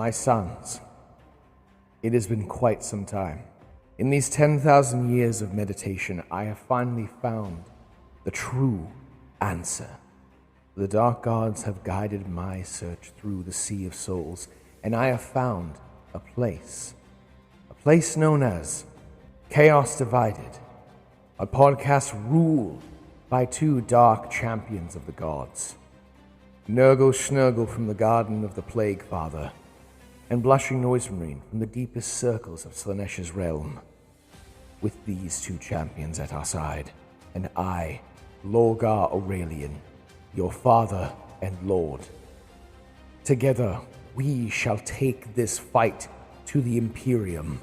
My sons, it has been quite some time. In these 10,000 years of meditation, I have finally found the true answer. The dark gods have guided my search through the sea of souls, and I have found a place known as Chaos Divided, a podcast ruled by two dark champions of the gods, Nurgle Schnurgle from the Garden of the Plague Father, and Blushing Noisemarine from the deepest circles of Slaanesha's realm. With these two champions at our side, and I, Lorgar Aurelian, your father and lord. Together, we shall take this fight to the Imperium,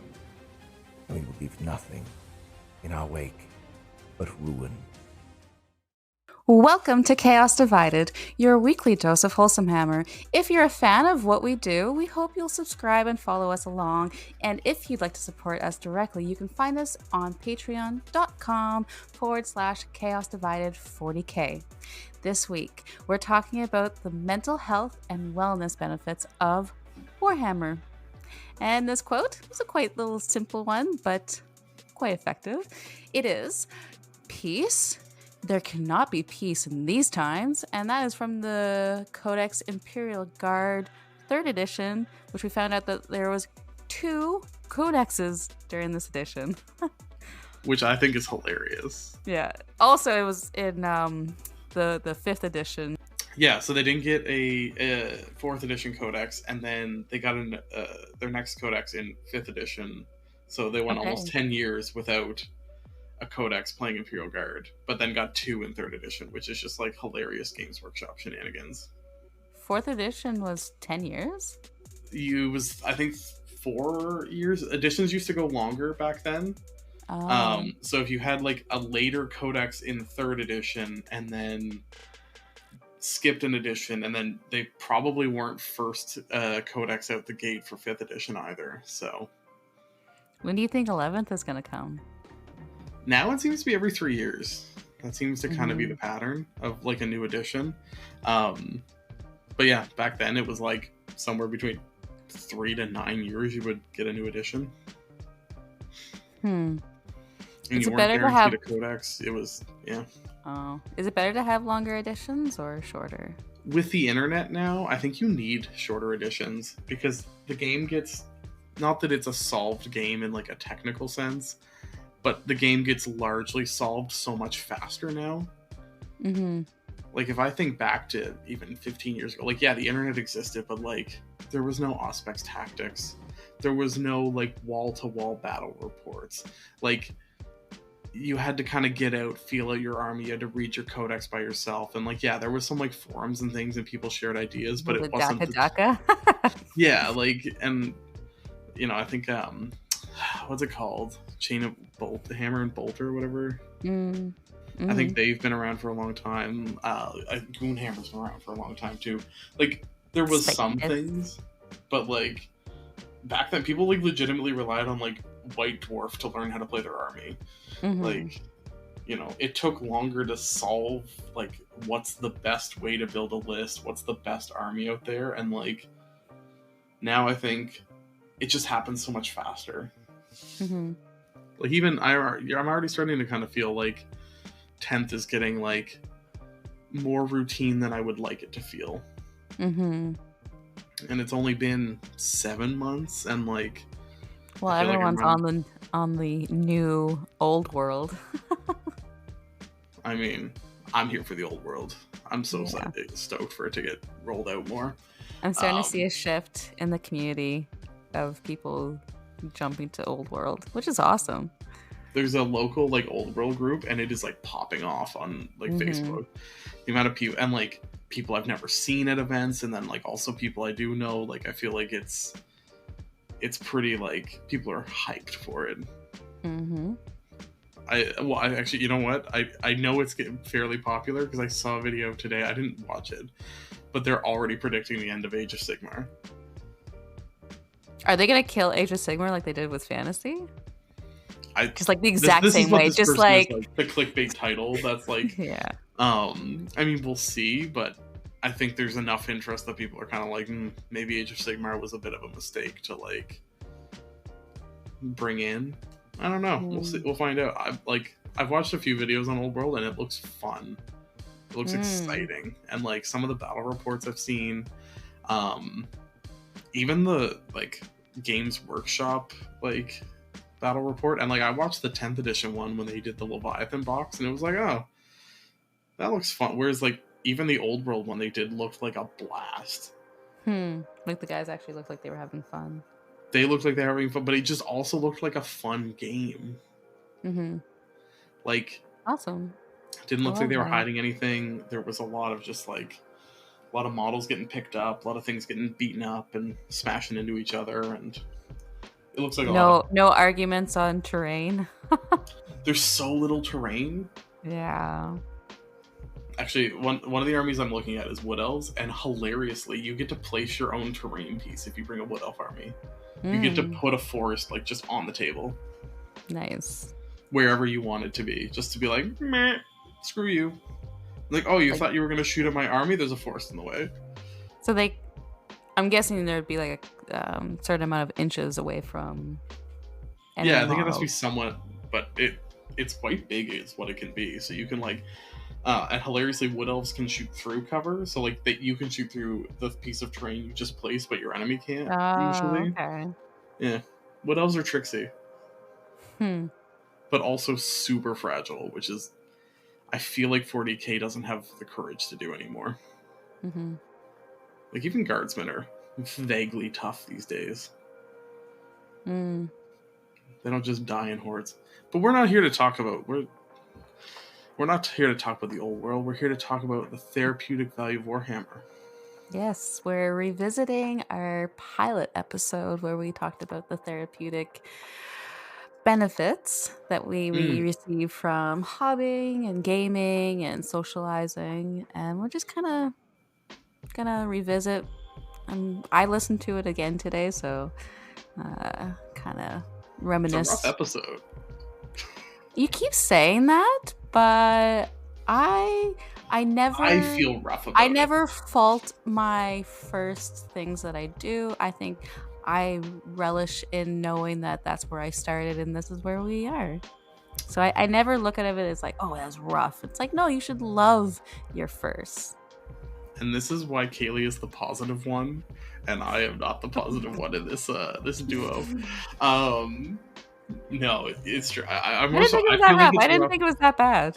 and we will leave nothing in our wake but ruin. Welcome to Chaos Divided, your weekly dose of Wholesome Hammer. If you're a fan of what we do, we hope you'll subscribe and follow us along. And if you'd like to support us directly, you can find us on patreon.com/Chaos Divided 40K. This week, we're talking about the mental health and wellness benefits of Warhammer. And this quote is a quite little simple one, but quite effective. It is, "Peace? There cannot be peace in these times," and that is from the Codex Imperial Guard 3rd edition, which we found out that there was 2 codexes during this edition. Which I think is hilarious. Yeah. Also, it was in the 5th edition. Yeah, so they didn't get a 4th edition codex, and then they got their next codex in 5th edition, so they went almost 10 years without a codex playing Imperial Guard, but then got 2 in 3rd edition, which is just like hilarious Games Workshop shenanigans. 4th edition was 10 years? I think 4 years. Editions used to go longer back then. So if you had like a later codex in 3rd edition and then skipped an edition, and then they probably weren't first codex out the gate for 5th edition either. So when do you think 11th is going to come? Now it seems to be every 3 years. That seems to kind of be the pattern of like a new edition. But yeah, back then it was like somewhere between 3 to 9 years you would get a new edition. And you weren't guaranteed a codex. It was, yeah. Oh, is it better to have longer editions or shorter? With the internet now, I think you need shorter editions because the game gets, not that it's a solved game in like a technical sense, but the game gets largely solved so much faster now. Like if I think back to even 15 years ago, like yeah, the internet existed, but like there was no Auspex tactics. There was no like wall-to-wall battle reports. Like you had to kind of get out, feel out your army, you had to read your codex by yourself. And like, yeah, there was some like forums and things and people shared ideas, but it wasn't... Daka. Yeah, like, and you know, I think, what's it called? Chain of Hammer and Bolter or whatever. I think they've been around for a long time. Goonhammer's been around for a long time too. Like there was some things, but like back then people like legitimately relied on like White Dwarf to learn how to play their army. Like, you know, it took longer to solve like what's the best way to build a list, what's the best army out there, and like now I think it just happens so much faster. Like even I'm already starting to kind of feel like 10th is getting like more routine than I would like it to feel. And it's only been 7 months, and like, well, everyone's on the new old world. I mean, I'm here for the old world. I'm so stoked for it to get rolled out more. I'm starting to see a shift in the community of people jumping to old world, which is awesome. There's a local like old world group, and it is like popping off on like Facebook. The amount of people, and like people I've never seen at events, and then like also people I do know. Like I feel like it's pretty like people are hyped for it. I actually, you know what? I know it's getting fairly popular because I saw a video today. I didn't watch it, but they're already predicting the end of Age of Sigmar. Are they gonna kill Age of Sigmar like they did with Fantasy? Just like the exact same way, just like the clickbait title. That's like, yeah. I mean, we'll see, but I think there's enough interest that people are kind of like, maybe Age of Sigmar was a bit of a mistake to like bring in. I don't know. We'll see. We'll find out. I've watched a few videos on Old World and it looks fun. It looks exciting, and like some of the battle reports I've seen, even the like Games Workshop like battle report, and like I watched the 10th edition one when they did the Leviathan box, and it was like, oh, that looks fun. Whereas like even the Old World one they did looked like a blast. Like the guys actually looked like they were having fun. They looked like they were having fun, but it just also looked like a fun game. Like, awesome. Didn't look like they were hiding anything. There was a lot of just like a lot of models getting picked up, a lot of things getting beaten up and smashing into each other, and it looks like no arguments on terrain. There's so little terrain. Yeah. Actually, one of the armies I'm looking at is Wood Elves, and hilariously, you get to place your own terrain piece if you bring a Wood Elf army. You get to put a forest like just on the table. Nice. Wherever you want it to be, just to be like, meh, screw you. Like, oh, you thought you were going to shoot at my army? There's a forest in the way. So I'm guessing there'd be like a certain amount of inches away from. Yeah, I think it has to be somewhat, but it's quite big is what it can be. So you can like, and hilariously, Wood Elves can shoot through cover. So like that you can shoot through the piece of terrain you just placed, but your enemy can't usually. Okay. Yeah, Wood Elves are tricksy. But also super fragile, which is, I feel like 40k doesn't have the courage to do anymore. Like even guardsmen are vaguely tough these days. They don't just die in hordes. But we're not here to talk about we're not here to talk about the old world. We're here to talk about the therapeutic value of Warhammer. Yes, we're revisiting our pilot episode where we talked about the therapeutic benefits that we receive from hobbying and gaming and socializing, and we're just kind of gonna revisit. I listened to it again today, so kind of reminisce. It's a rough episode. You keep saying that, but I feel rough about it. I never fault my first things that I do. I think I relish in knowing that that's where I started and this is where we are. So I never look at it as like, oh, that was rough. It's like, no, you should love your first. And this is why Kaylee is the positive one, and I am not the positive one in this this duo. No, it's true. I didn't think it was that bad.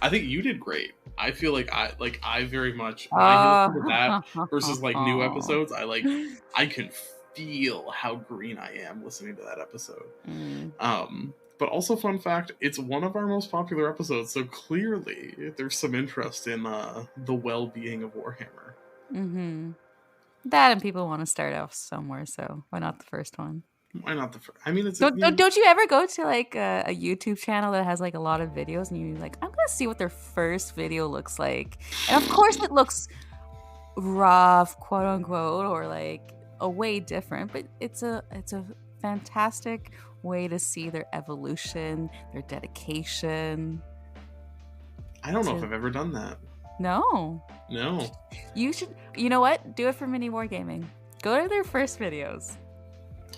I think you did great. I feel like I very much when I listen to that versus like new episodes, I can feel how green I am listening to that episode. But also, fun fact, it's one of our most popular episodes, so clearly there's some interest in the well-being of Warhammer. That and people want to start off somewhere, so why not the first one? Why not the first? I mean, it's don't you ever go to like a YouTube channel that has like a lot of videos and you're like, I'm gonna see what their first video looks like, and of course it looks rough, quote unquote, or like a way different, but it's a fantastic way to see their evolution, their dedication. I don't know if I've ever done that. No. You should. You know what? Do it for Mini Wargaming. Go to their first videos.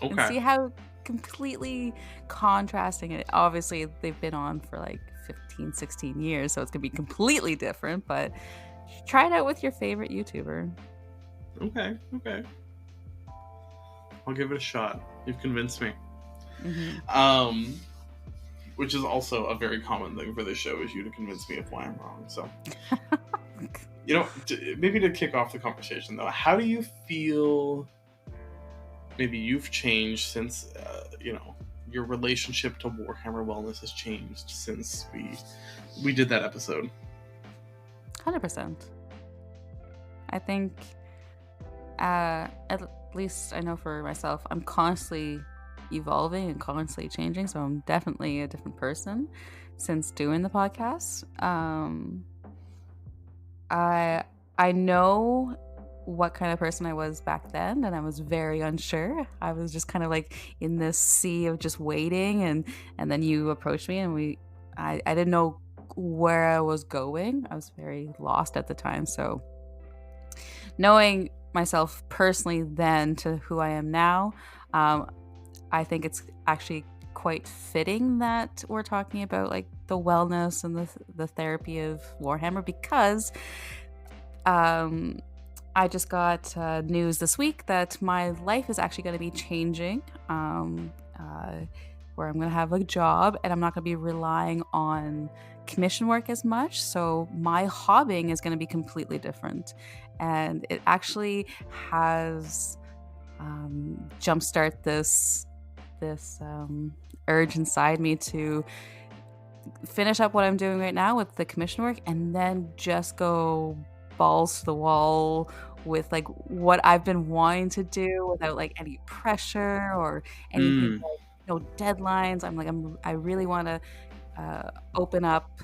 Okay. And see how completely contrasting it. Obviously, they've been on for like 15, 16 years, so it's going to be completely different, but try it out with your favorite YouTuber. Okay. I'll give it a shot. You've convinced me. Which is also a very common thing for this show, is you to convince me of why I'm wrong. So, maybe to kick off the conversation, though, how do you feel maybe you've changed since, your relationship to Warhammer Wellness has changed since we did that episode? 100%. I think, at least I know for myself, I'm constantly evolving and constantly changing, so I'm definitely a different person since doing the podcast. I know what kind of person I was back then, and I was very unsure. I was just kind of like in this sea of just waiting, and then you approached me, and I didn't know where I was going. I was very lost at the time, so knowing myself personally then to who I am now, I think it's actually quite fitting that we're talking about like the wellness and the therapy of Warhammer, because I just got news this week that my life is actually going to be changing, where I'm going to have a job and I'm not going to be relying on commission work as much. So my hobbying is going to be completely different. And it actually has jumpstart this urge inside me to finish up what I'm doing right now with the commission work and then just go balls to the wall with like what I've been wanting to do without like any pressure or anything, like no deadlines. I really want to open up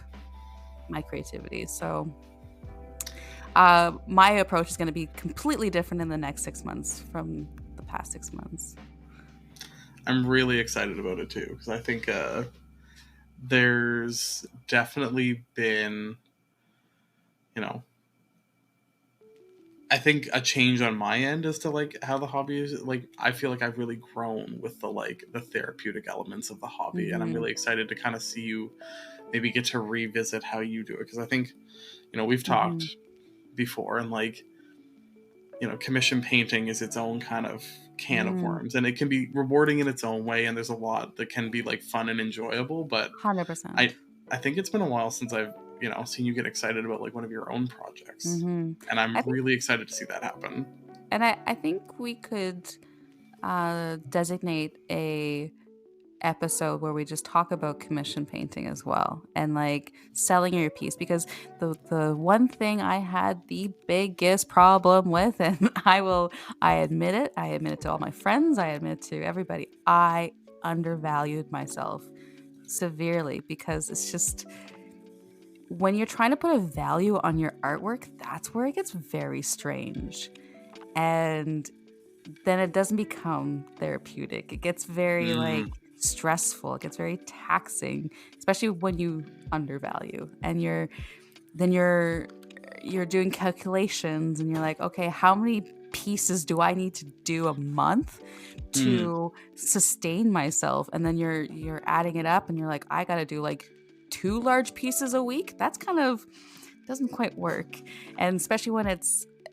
my creativity. So my approach is going to be completely different in the next 6 months from the past 6 months. I'm really excited about it too, because I think there's definitely been, I think a change on my end as to like how the hobby is. Like, I feel like I've really grown with the therapeutic elements of the hobby, and I'm really excited to kind of see you maybe get to revisit how you do it, because I think, we've talked before, and like, commission painting is its own kind of can of worms, and it can be rewarding in its own way, and there's a lot that can be like fun and enjoyable, but 100%. I think it's been a while since I've seen you get excited about like one of your own projects, and I'm really excited to see that happen. And I think we could designate a episode where we just talk about commission painting as well, and like selling your piece, because the one thing I had the biggest problem with, and I admit it to all my friends, I admit it to everybody, I undervalued myself severely, because it's just when you're trying to put a value on your artwork, that's where it gets very strange. And then it doesn't become therapeutic. It gets very like stressful. It gets very taxing, especially when you undervalue and you're doing calculations and you're like, okay, how many pieces do I need to do a month to sustain myself? And then you're adding it up and you're like, I got to do like 2 large pieces a week. That's kind of doesn't quite work. And especially when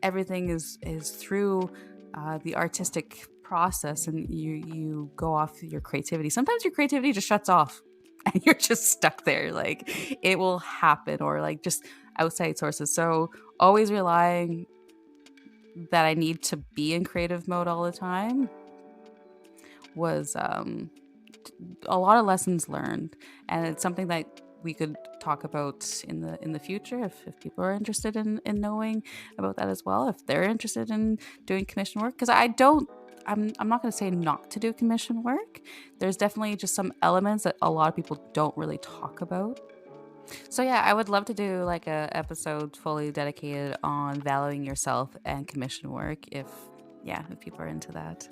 everything is through the artistic process and you go off your creativity. Sometimes your creativity just shuts off and you're just stuck there. Like it will happen, or like just outside sources. So always relying that I need to be in creative mode all the time was a lot of lessons learned. And it's something that we could talk about in the future if people are interested in knowing about that as well, if they're interested in doing commission work, because I'm not going to say not to do commission work. There's definitely just some elements that a lot of people don't really talk about. So yeah, I would love to do like a episode fully dedicated on valuing yourself and commission work if people are into that.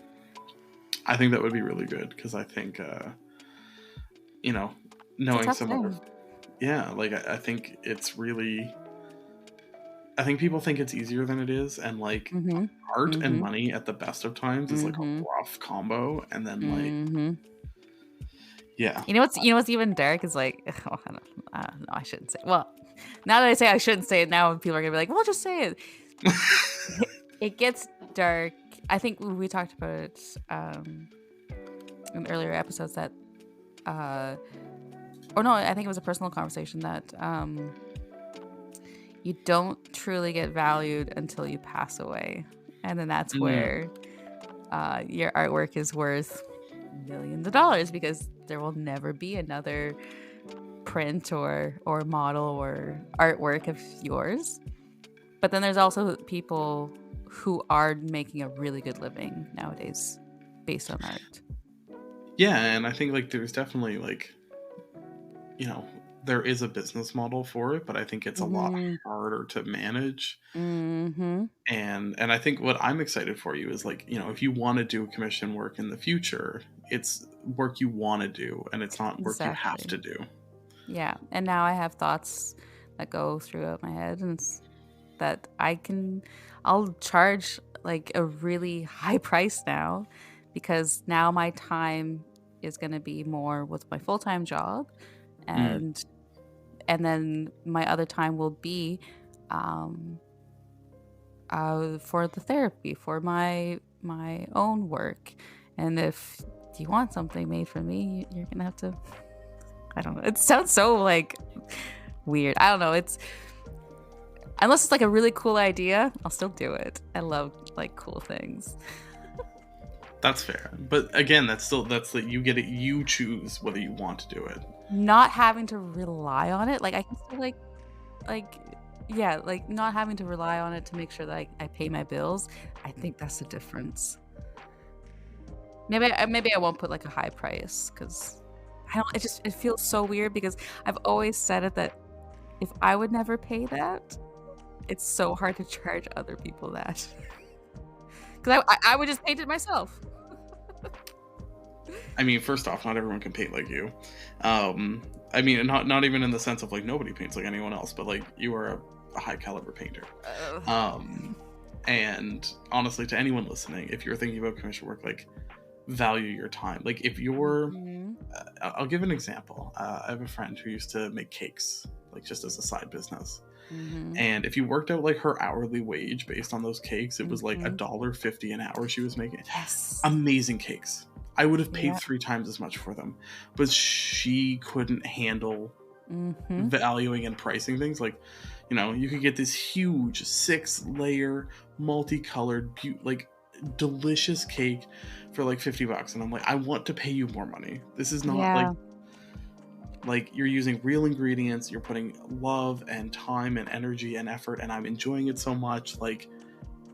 I think that would be really good, because I think knowing some other like I think it's really, I think people think it's easier than it is, and like art and money at the best of times is like a rough combo, and then like you know what's even dark is like, oh, I don't know, I shouldn't say. Well, now that I say I shouldn't say it, now people are gonna be like, well, just say it. It gets dark. I think we talked about it in earlier episodes that or no, I think it was a personal conversation that you don't truly get valued until you pass away. And then that's where your artwork is worth millions of dollars, because there will never be another print or model or artwork of yours. But then there's also people who are making a really good living nowadays based on art. Yeah, and I think like there's definitely like, there is a business model for it, but I think it's a lot harder to manage. And I think what I'm excited for you is like, if you want to do commission work in the future, it's work you want to do, and it's not work you have to do. Yeah, and now I have thoughts that go throughout my head, and that I'll charge like a really high price now, because now my time is going to be more with my full-time job, Mm. and then my other time will be um for the therapy, for my own work. And if you want something made for me, you're gonna have to, I don't know, it sounds so like weird, I don't know, it's, unless it's like a really cool idea, I'll still do it. I love like cool things. That's fair, but again, that's that you get it. You choose whether you want to do it. Not having to rely on it, like I can still like yeah, like not having to rely on it to make sure that I pay my bills. I think that's the difference. Maybe I won't put like a high price, because I don't. It feels so weird, because I've always said it that if I would never pay that, it's so hard to charge other people that. Because I would just paint it myself. I mean, first off, not everyone can paint like you. I mean, not even in the sense of like nobody paints like anyone else, but like you are a high caliber painter. And honestly, to anyone listening, if you're thinking about commission work, like value your time. Like if you're, I'll give an example. I have a friend who used to make cakes, like just as a side business. And if you worked out like her hourly wage based on those cakes, it was like $1.50 an hour she was making. Yes. Amazing cakes. I would have paid 3 times as much for them, but she couldn't handle valuing and pricing things. Like, you know, you could get this huge 6-layer multicolored like delicious cake for like $50, and I'm like, I want to pay you more money. This is not like you're using real ingredients, you're putting love and time and energy and effort, and I'm enjoying it so much. Like,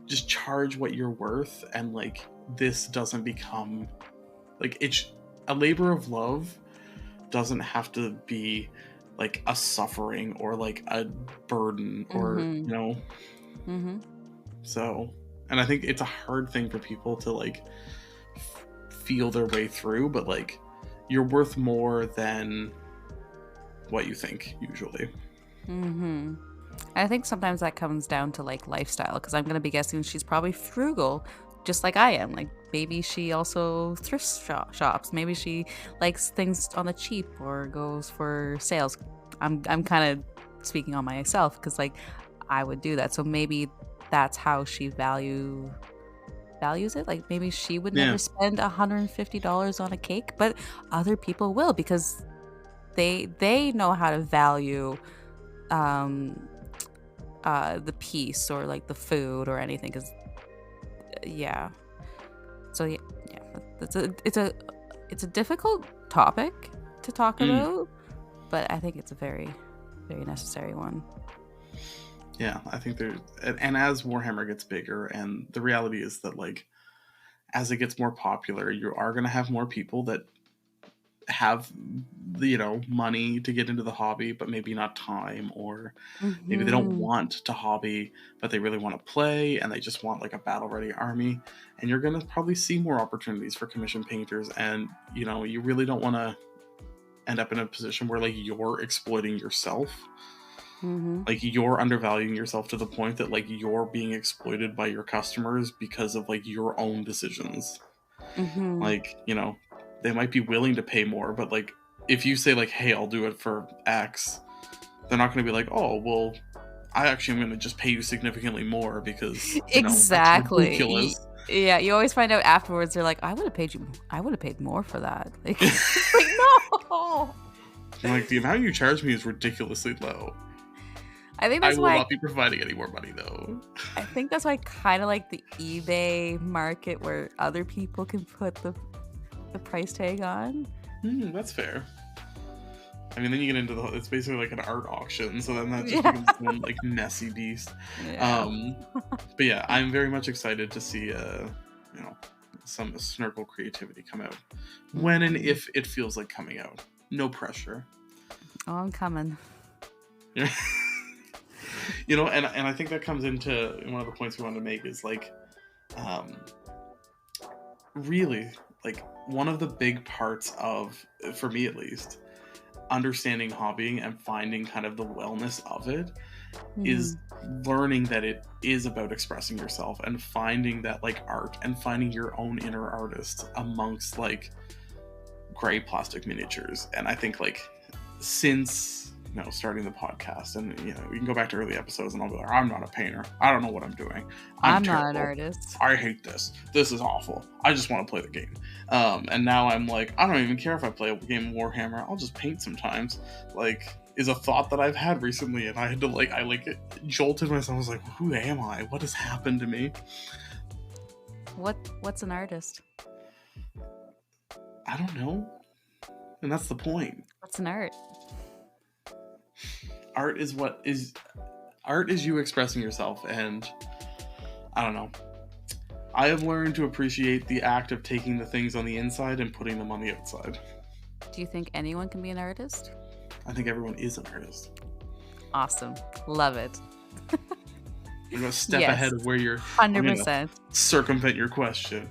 just charge what you're worth. And like, this doesn't become like, it's a labor of love doesn't have to be like a suffering or like a burden or you know. So, and I think it's a hard thing for people to like feel their way through, but like, you're worth more than what you think usually. I think sometimes that comes down to like lifestyle, because I'm gonna be guessing she's probably frugal just like I am. Like maybe she also thrift shops, maybe she likes things on the cheap or goes for sales. I'm kind of speaking on myself, because like I would do that, so maybe that's how she values it. Like maybe she would never spend $150 on a cake, but other people will, because they know how to value the piece or like the food or anything. Because so it's a difficult topic to talk about, but I think it's a very, very necessary one. Yeah, I think and as Warhammer gets bigger, and the reality is that like as it gets more popular, you are going to have more people that have the, you know, money to get into the hobby, but maybe not time, or maybe they don't want to hobby, but they really want to play, and they just want like a battle ready army. And you're going to probably see more opportunities for commission painters, and you know, you really don't want to end up in a position where like you're exploiting yourself. Like you're undervaluing yourself to the point that like you're being exploited by your customers because of like your own decisions. Like, you know, they might be willing to pay more, but like if you say like, hey, I'll do it for X, they're not going to be like, oh, well, I actually am going to just pay you significantly more because exactly. That's ridiculous. Yeah, you always find out afterwards. They're like, I would have paid more for that. Like, like no. Like, the amount you charge me is ridiculously low. I think that's why I will not be providing any more money, though. I think that's why I kind of like the eBay market, where other people can put the price tag on. That's fair. I mean, then you get into it's basically like an art auction, so then that just becomes one like messy beast. But yeah, I'm very much excited to see you know, some Snurkle creativity come out when and if it feels like coming out. No pressure. Oh, I'm coming. Yeah. You know, and I think that comes into one of the points we wanted to make is like, really, like one of the big parts of, for me at least, understanding hobbying and finding kind of the wellness of it Mhm. is learning that it is about expressing yourself and finding that like art and finding your own inner artist amongst like gray plastic miniatures. And I think like since starting the podcast, and you can go back to early episodes and I'll be like, I'm not a painter, I don't know what I'm doing, I'm terrible. not an artist. I hate this is awful, I just want to play the game. And now I'm like, I don't even care if I play a game of Warhammer, I'll just paint sometimes, like, is a thought that I've had recently, and I had to I jolted myself. I was like, who am I? What has happened to me? What's an artist? I don't know. And that's the point. What's an art? Art is you expressing yourself, and I don't know. I have learned to appreciate the act of taking the things on the inside and putting them on the outside. Do you think anyone can be an artist? I think everyone is an artist. Awesome. Love it. You're going to step Yes. ahead of where you're 100%. circumvent your question.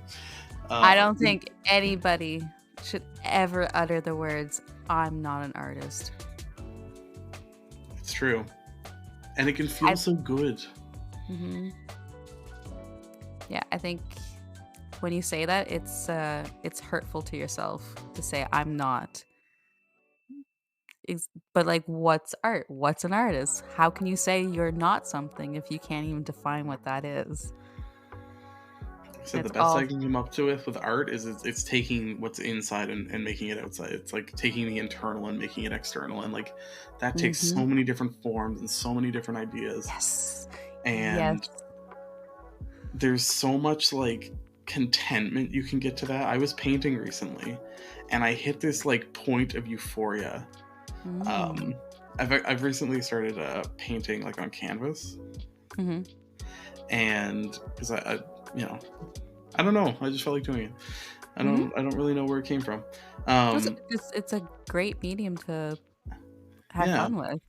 I don't think anybody should ever utter the words, I'm not an artist. It's true. And it can feel so good. Mm-hmm. Yeah, I think when you say that, it's hurtful to yourself to say, I'm not. But like, what's art? What's an artist? How can you say you're not something if you can't even define what that is? So the It's best all- I can come up to with art is it's taking what's inside and making it outside. It's like taking the internal and making it external, and like that takes so many different forms and so many different ideas. Yes. And there's so much like contentment you can get to that. I was painting recently, and I hit this like point of euphoria. I've recently started painting like on canvas, and because I don't know, I just felt like doing it. I don't really know where it came from. It's a great medium to have fun with.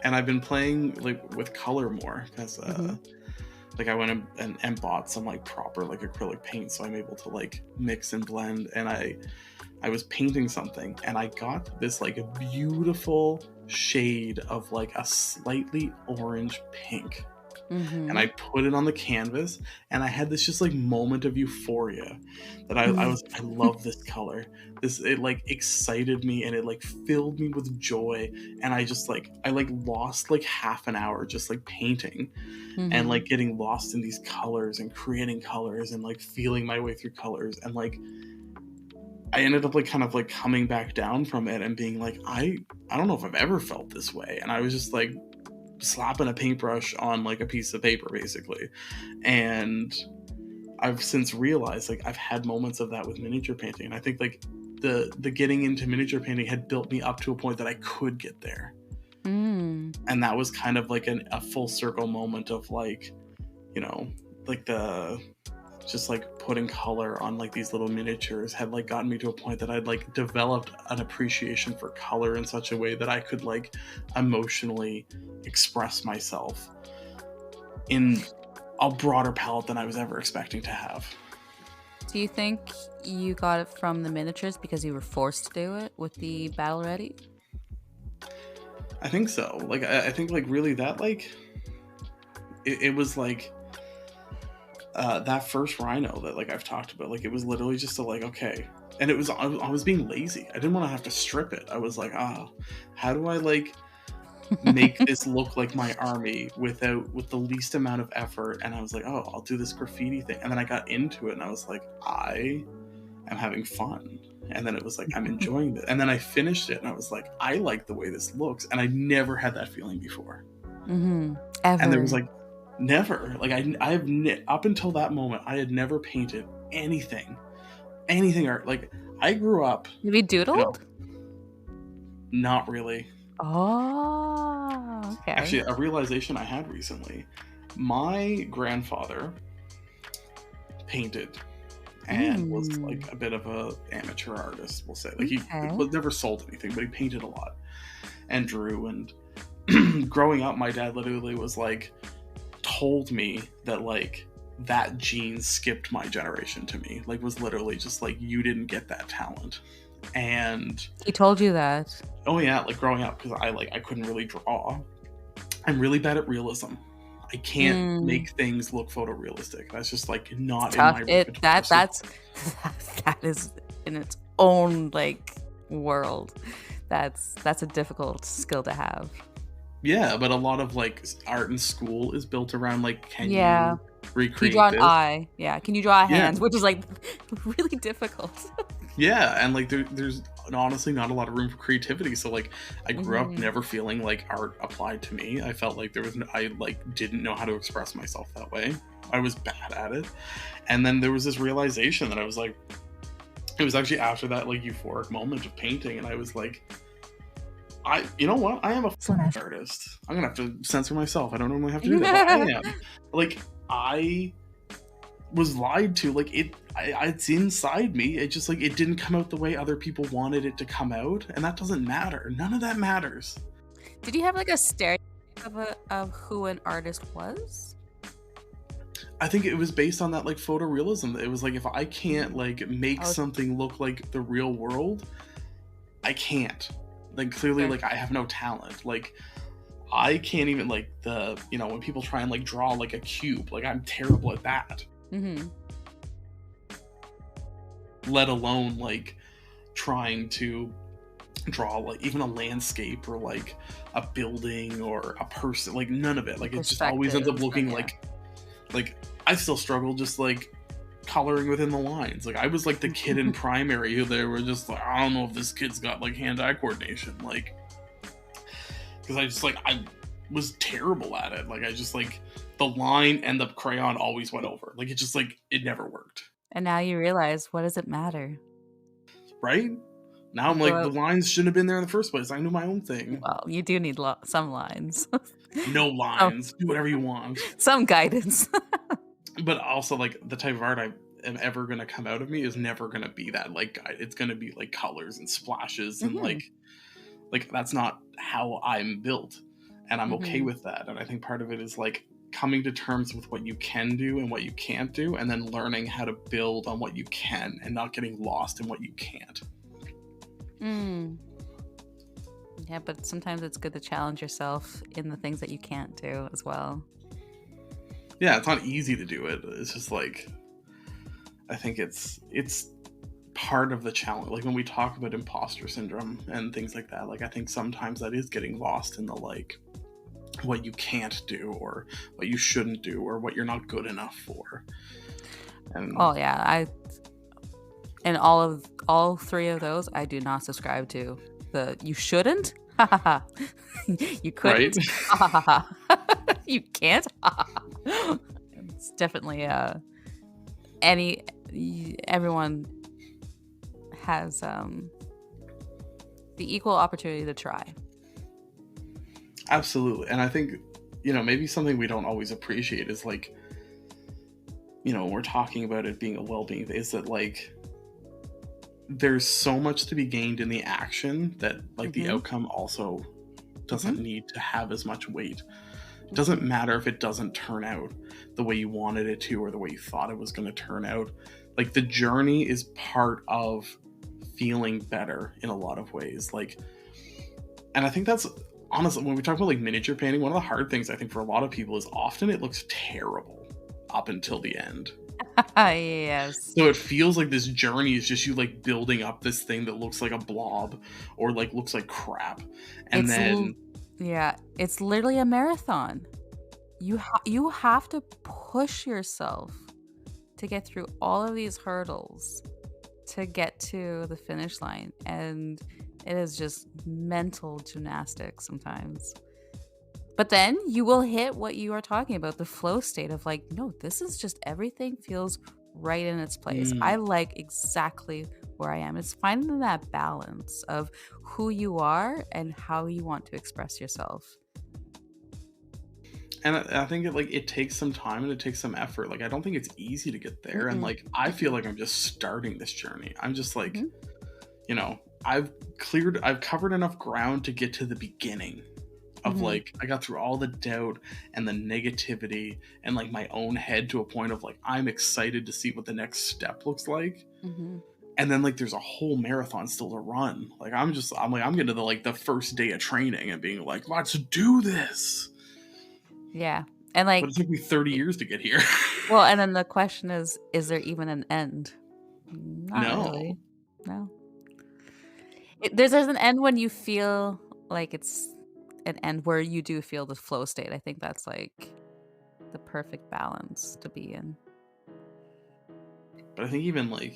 And I've been playing like with color more because like I went and bought some like proper like acrylic paint, so I'm able to like mix and blend. And I was painting something, and I got this like a beautiful shade of like a slightly orange pink. And I put it on the canvas, and I had this just like moment of euphoria that I love this color. It like excited me, and it like filled me with joy. And I lost like half an hour just like painting and like getting lost in these colors and creating colors and like feeling my way through colors. And like I ended up like kind of like coming back down from it and being like, I don't know if I've ever felt this way. And I was just like slapping a paintbrush on like a piece of paper basically. And I've since realized like I've had moments of that with miniature painting. And I think like the getting into miniature painting had built me up to a point that I could get there. And that was kind of like a full circle moment of like, like just like putting color on like these little miniatures had like gotten me to a point that I'd like developed an appreciation for color in such a way that I could like emotionally express myself in a broader palette than I was ever expecting to have. Do you think you got it from the miniatures because you were forced to do it with the Battle Ready? I think so. Like I think like really that like it was like that first rhino that like I've talked about, like it was literally just a like, okay. And it was I was being lazy. I didn't want to have to strip it. I was like, how do I like make this look like my army with the least amount of effort? And I was like, I'll do this graffiti thing. And then I got into it, and I was like, I am having fun. And then it was like, I'm enjoying it. And then I finished it, and I was like, I like the way this looks. And I never had that feeling before. Ever. And there was like never, like I've up until that moment, I had never painted anything art. Like I grew up. Have you doodled? Not really. Oh, okay. Actually, a realization I had recently. My grandfather painted and was like a bit of a amateur artist, we'll say. Like he never sold anything, but he painted a lot and drew. And growing up, my dad literally was like, told me that like that gene skipped my generation to me. Like was literally just like, you didn't get that talent. And he told you that. oh yeah, like growing up, because I couldn't really draw. I'm really bad at realism. I can't make things look photorealistic. That's just like not in Tough. my repertoire. That is in its own like world. That's a difficult skill to have. Yeah, but a lot of like art in school is built around like, can Yeah. you Can you recreate draw an this? eye? Yeah. Can you draw a Yeah. hand? Which is like really difficult. Yeah, and like there's honestly not a lot of room for creativity. So like I grew up never feeling like art applied to me. I felt like I like didn't know how to express myself that way. I was bad at it. And then there was this realization that I was like, it was actually after that like euphoric moment of painting, and I was like, you know what? I am a artist. I'm gonna have to censor myself. I don't normally have to do that, but I am. Like I was lied to. Like it's inside me. It just like it didn't come out the way other people wanted it to come out, and that doesn't matter. None of that matters. Did you have like a stereotype of who an artist was? I think it was based on that like photorealism. It was like, if I can't like make something look like the real world, I can't. Like clearly, like I have no talent. Like I can't even like when people try and like draw like a cube, like I'm terrible at that. Let alone like trying to draw like even a landscape or like a building or a person. Like none of it. Like it just always ends up looking like I still struggle just like coloring within the lines. Like I was like the kid in primary who they were just like, I don't know if this kid's got like hand-eye coordination, like because I was terrible at it. Like I just like the line and the crayon always went over. Like it never worked. And now you realize, what does it matter? Right? Now I'm like, the lines shouldn't have been there in the first place. I knew my own thing. Well, you do need some lines. No lines. Do whatever you want. Some guidance. But also, like, the type of art I am ever going to come out of me is never going to be that. Like, it's going to be, like, colors and splashes. And, like, that's not how I'm built. And I'm okay with that. And I think part of it is, like, coming to terms with what you can do and what you can't do. And then learning how to build on what you can and not getting lost in what you can't. Yeah, but sometimes it's good to challenge yourself in the things that you can't do as well. Yeah, it's not easy to do it. It's just like, I think it's part of the challenge. Like when we talk about imposter syndrome and things like that, like I think sometimes that is getting lost in the like what you can't do or what you shouldn't do or what you're not good enough for. And and all three of those, I do not subscribe to. The you shouldn't, you couldn't, right? You can't. It's definitely everyone has the equal opportunity to try. Absolutely, and I think maybe something we don't always appreciate is like we're talking about it being a well-being, is that like there's so much to be gained in the action that like the outcome also doesn't need to have as much weight. It doesn't matter if it doesn't turn out the way you wanted it to or the way you thought it was going to turn out. Like the journey is part of feeling better in a lot of ways. Like, and I think that's honestly, when we talk about like miniature painting, one of the hard things I think for a lot of people is often it looks terrible up until the end. Yes. So it feels like this journey is just you like building up this thing that looks like a blob or like looks like crap, and it's literally a marathon. You have to push yourself to get through all of these hurdles to get to the finish line, and it is just mental gymnastics sometimes. But then you will hit what you are talking about, the flow state of like, no, this is just everything feels right in its place. I like exactly where I am. It's finding that balance of who you are and how you want to express yourself. And I think it takes some time and it takes some effort. Like, I don't think it's easy to get there. And like, I feel like I'm just starting this journey. I'm just like, I've covered enough ground to get to the beginning of like, I got through all the doubt and the negativity and like my own head to a point of like, I'm excited to see what the next step looks like. and then like there's a whole marathon still to run. Like I'm getting to the first day of training and being like, let's do this. Yeah. And But it took me 30 years to get here. Well, and then the question is there even an end? Not No. really. No. There's an end when you feel like it's an end where you do feel the flow state. I think that's like the perfect balance to be in. But I think even like,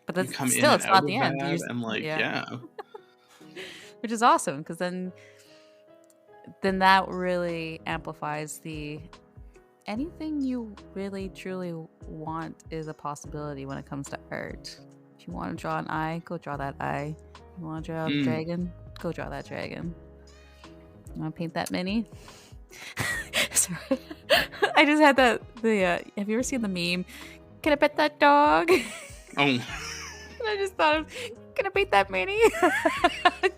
but you that's come still, in it's and not out the of end. that and like, yeah. Which is awesome, because then that really amplifies anything you really truly want is a possibility when it comes to art. If you want to draw an eye, go draw that eye. You want to draw a dragon, go draw that dragon. You want to paint that mini? Sorry. I just had have you ever seen the meme, can I pet that dog? Oh. And I just thought of, can I paint that mini? Can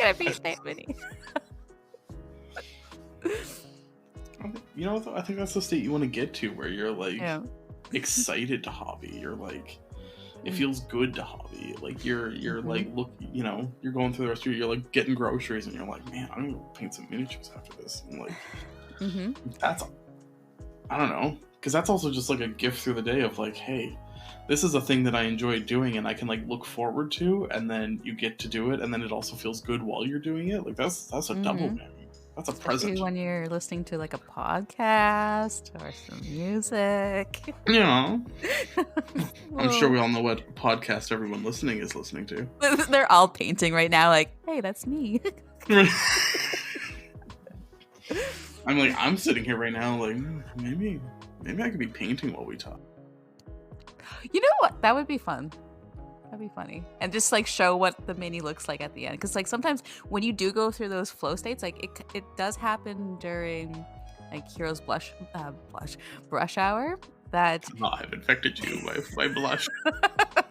I paint that mini? I think that's the state you want to get to, where you're like excited to hobby. You're like, it feels good to hobby. Like you're like, look, you're going through the rest of you're like getting groceries and you're like, man, I'm gonna paint some miniatures after this. And like, that's, I don't know, because that's also just like a gift through the day of like, hey, this is a thing that I enjoy doing and I can like look forward to, and then you get to do it, and then it also feels good while you're doing it. Like that's a double whammy. That's a present. When you're listening to like a podcast or some music. I'm sure we all know what podcast everyone listening is listening to. They're all painting right now, like, hey, that's me. I'm sitting here right now like, maybe I could be painting while we talk. You know what? That would be fun. That'd be funny. And just like show what the mini looks like at the end. Because like sometimes when you do go through those flow states, like it does happen during like Hero's Brush Hour. That I've infected you with my blush. Oh,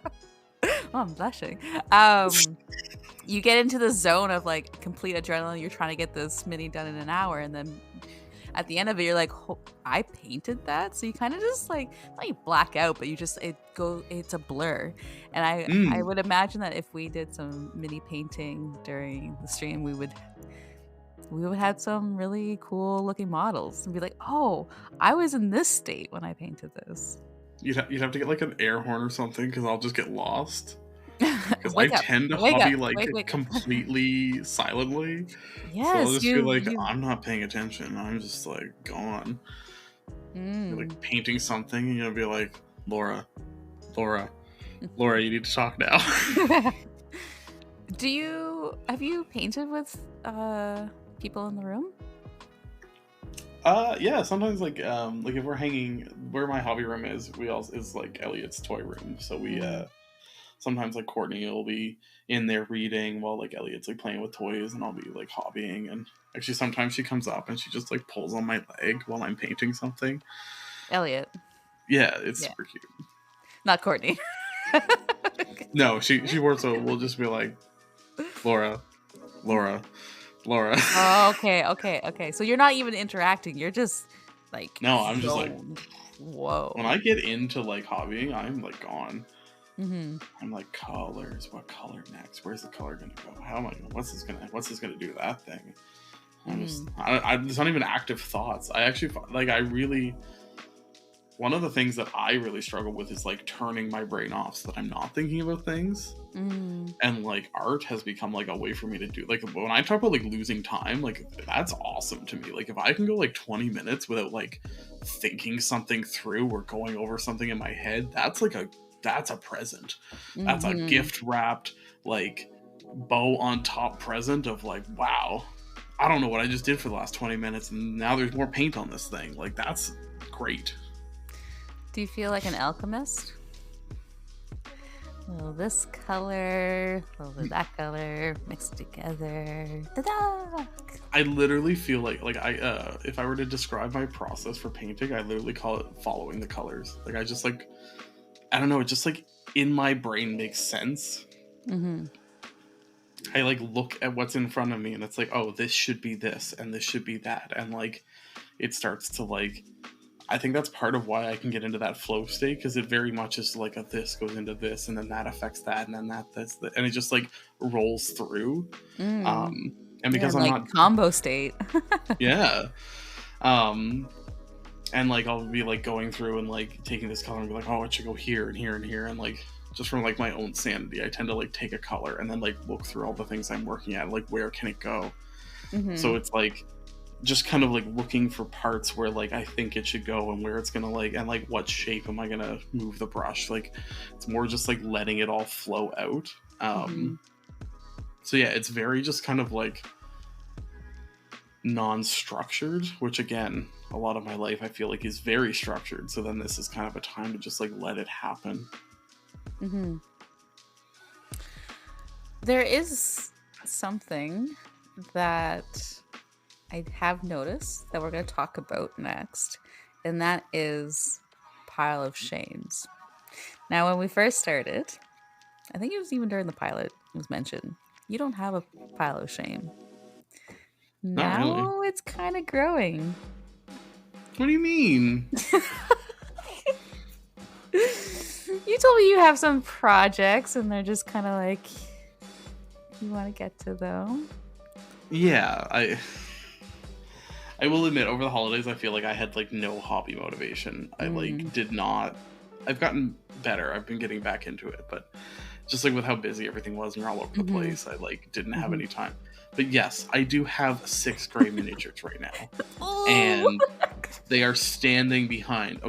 I'm blushing. You get into the zone of like complete adrenaline. You're trying to get this mini done in an hour, and then at the end of it, you're like, oh, I painted that. So you kind of just like, not you black out, but it's a blur. And I would imagine that if we did some mini painting during the stream, we would have some really cool looking models and be like, oh, I was in this state when I painted this. You'd have to get like an air horn or something, because I'll just get lost. Because I tend to hobby completely silently. Yes, so I'll just be like, I'm not paying attention. I'm just like gone. You're like painting something and you'll be like, Laura, you need to talk now. Have you painted with people in the room? Yeah, sometimes like if we're hanging where my hobby room is, is like Elliot's toy room. So we sometimes like Courtney will be in there reading while like Elliot's like playing with toys, and I'll be like hobbying. And actually sometimes she comes up and she just like pulls on my leg while I'm painting something. Elliot. Yeah, it's super cute. Not Courtney. No, she will just be like, Laura. Oh, okay. So you're not even interacting. You're just like, no, I'm just like, whoa. When I get into like hobbying, I'm like gone. I'm like, colors. What color next? Where's the color gonna go? How am I? What's this gonna do to that thing? It's not even active thoughts. I actually one of the things that I really struggle with is like turning my brain off so that I'm not thinking about things. And like art has become like a way for me to do, like when I talk about like losing time, like that's awesome to me. Like if I can go like 20 minutes without like thinking something through or going over something in my head, that's a present. That's a gift wrapped like bow on top present of like, wow, I don't know what I just did for the last 20 minutes and now there's more paint on this thing. Like that's great. Do you feel like an alchemist? A little this color, a little that color, mixed together. Ta-da! I literally feel like I if I were to describe my process for painting, I literally call it following the colors. Like I just like, I don't know, it just like in my brain makes sense. I like look at what's in front of me and it's like, oh, this should be this and this should be that, and like it starts to like, I think that's part of why I can get into that flow state, because it very much is like this goes into this, and then that affects that, and then and it just like rolls through. And because I'm like not combo state. yeah, and like I'll be like going through and like taking this color and be like, oh, it should go here and here and here, and like just from like my own sanity, I tend to like take a color and then like look through all the things I'm working at, like where can it go. So it's like just kind of like looking for parts where like I think it should go and where it's gonna like, and like what shape am I gonna move the brush. Like it's more just like letting it all flow out. So yeah, it's very just kind of like non-structured, which again, a lot of my life I feel like is very structured, so then this is kind of a time to just like let it happen. There is something that I have noticed that we're going to talk about next, and that is pile of shames. Now, when we first started, I think it was even during the pilot, it was mentioned, you don't have a pile of shame. Not Now really. it's kind of growing. What do you mean? You told me you have some projects, and they're just kind of like, you want to get to them. Yeah, I will admit, over the holidays, I feel like I had like no hobby motivation. I like did not. I've gotten better. I've been getting back into it, but just like with how busy everything was and you're all over the place, I like didn't have any time. But yes, I do have 6 gray miniatures right now, and they are standing behind.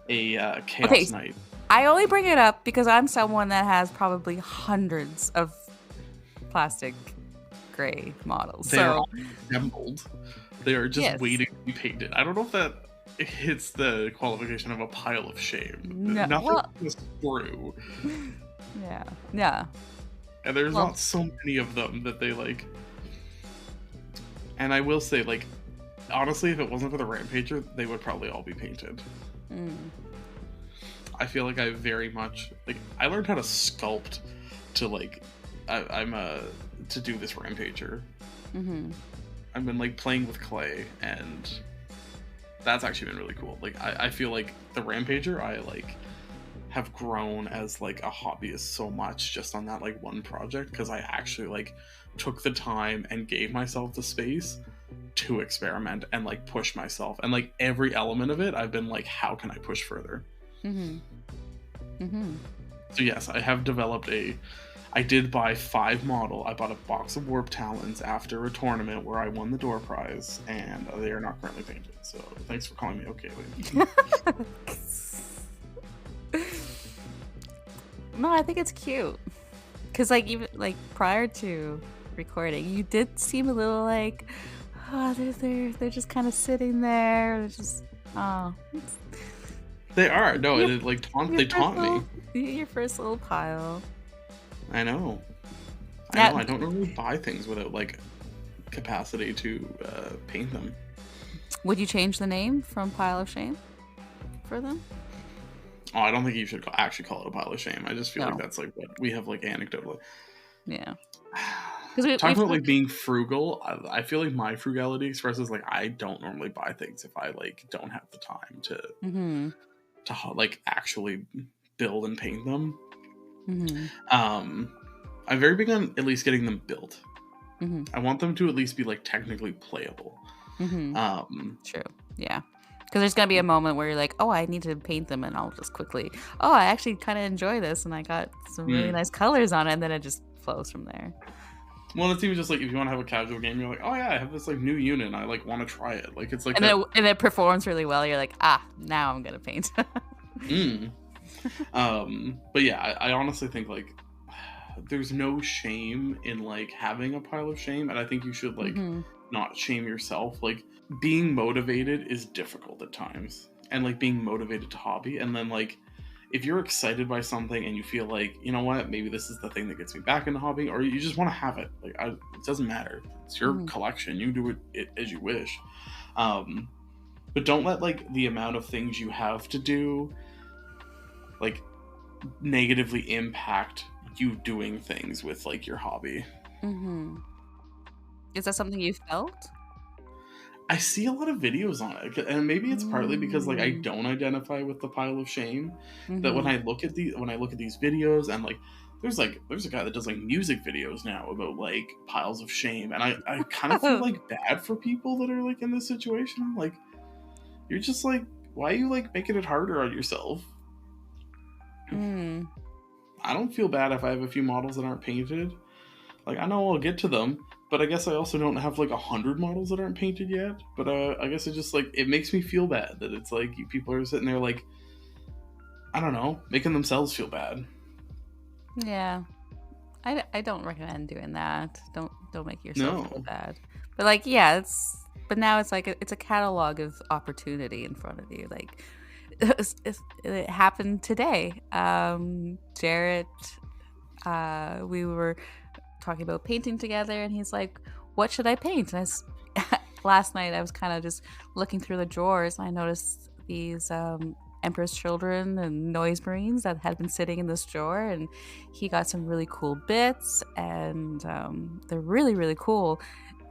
A Chaos Knight. I only bring it up because I'm someone that has probably hundreds of plastic gray models. They're all assembled. They are just waiting to be painted. I don't know if that hits the qualification of a pile of shame. No, Nothing is through. Yeah. And there's not so many of them that they like. And I will say, like, honestly, if it wasn't for the Rampager, they would probably all be painted. I feel like I very much like I learned how to sculpt to like to do this Rampager. I've been like playing with clay, and that's actually been really cool. Like I feel like the Rampager, I like have grown as like a hobbyist so much just on that like one project, because I actually like took the time and gave myself the space to experiment and like push myself, and like every element of it I've been like, how can I push further? So yes, I have developed I did buy 5 model. I bought a box of warp talons after a tournament where I won the door prize, and they are not currently painted. So thanks for calling me okay, lady. No, I think it's cute. Because like even like prior to recording, you did seem a little like, oh, they're just kind of sitting there. They're just They are. No, it like they taunt me. Your first little pile. I know. I don't really buy things without like capacity to paint them. Would you change the name from Pile of Shame for them? Oh, I don't think you should actually call it a pile of shame. I just feel like that's like what we have like anecdotally. Yeah. Because talking about like being frugal, I feel like my frugality expresses like I don't normally buy things if I like don't have the time to like actually build and paint them. I'm very big on at least getting them built. I want them to at least be like technically playable. True. Yeah. Because there's going to be a moment where you're like, oh, I need to paint them, and I'll just quickly, oh, I actually kind of enjoy this, and I got some really nice colors on it, and then it just flows from there. Well, it's even just like if you want to have a casual game, you're like, oh yeah, I have this like new unit, and I like want to try it. Like it's like and it performs really well. You're like, now I'm gonna paint. But yeah, I honestly think like there's no shame in like having a pile of shame, and I think you should like not shame yourself. Like being motivated is difficult at times, and like being motivated to hobby, and then like if you're excited by something and you feel like, you know what, maybe this is the thing that gets me back into hobby, or you just want to have it, like it doesn't matter, it's your collection, you do it as you wish, but don't let like the amount of things you have to do like negatively impact you doing things with like your hobby. Is that something you felt? I see a lot of videos on it, and maybe it's partly because like I don't identify with the pile of shame. That when I look at these videos, and like there's a guy that does like music videos now about like piles of shame, and I kind of feel like bad for people that are like in this situation. Like, you're just like, why are you like making it harder on yourself? I don't feel bad if I have a few models that aren't painted. Like, I know I'll get to them, but I guess I also don't have like 100 models that aren't painted yet. But I guess it just like, it makes me feel bad that it's like people are sitting there like, I don't know, making themselves feel bad. Yeah, I don't recommend doing that. Don't make yourself feel No. bad. But like, yeah, but now it's like it's a catalog of opportunity in front of you. Like, it happened today. Jarrett, we were talking about painting together, and he's like, "What should I paint?" And last night I was kind of just looking through the drawers, and I noticed these Emperor's Children and Noise Marines that had been sitting in this drawer, and he got some really cool bits, and they're really, really cool.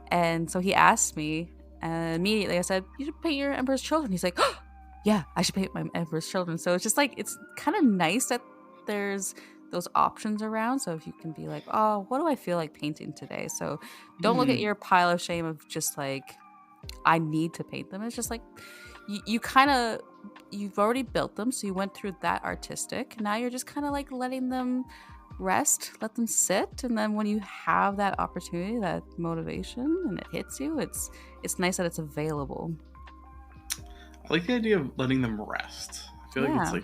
And so he asked me, and immediately I said, "You should paint your Emperor's Children." He's like, "Oh, yeah, I should paint my Emperor's Children." So it's just like, it's kind of nice that there's those options around. So if you can be like, "Oh, what do I feel like painting today?" So don't look at your pile of shame of just like, I need to paint them. It's just like, you've already built them, so you went through that artistic. Now you're just kind of like letting them rest, let them sit, and then when you have that opportunity, that motivation, and it hits you, it's nice that it's available. I like the idea of letting them rest. I feel like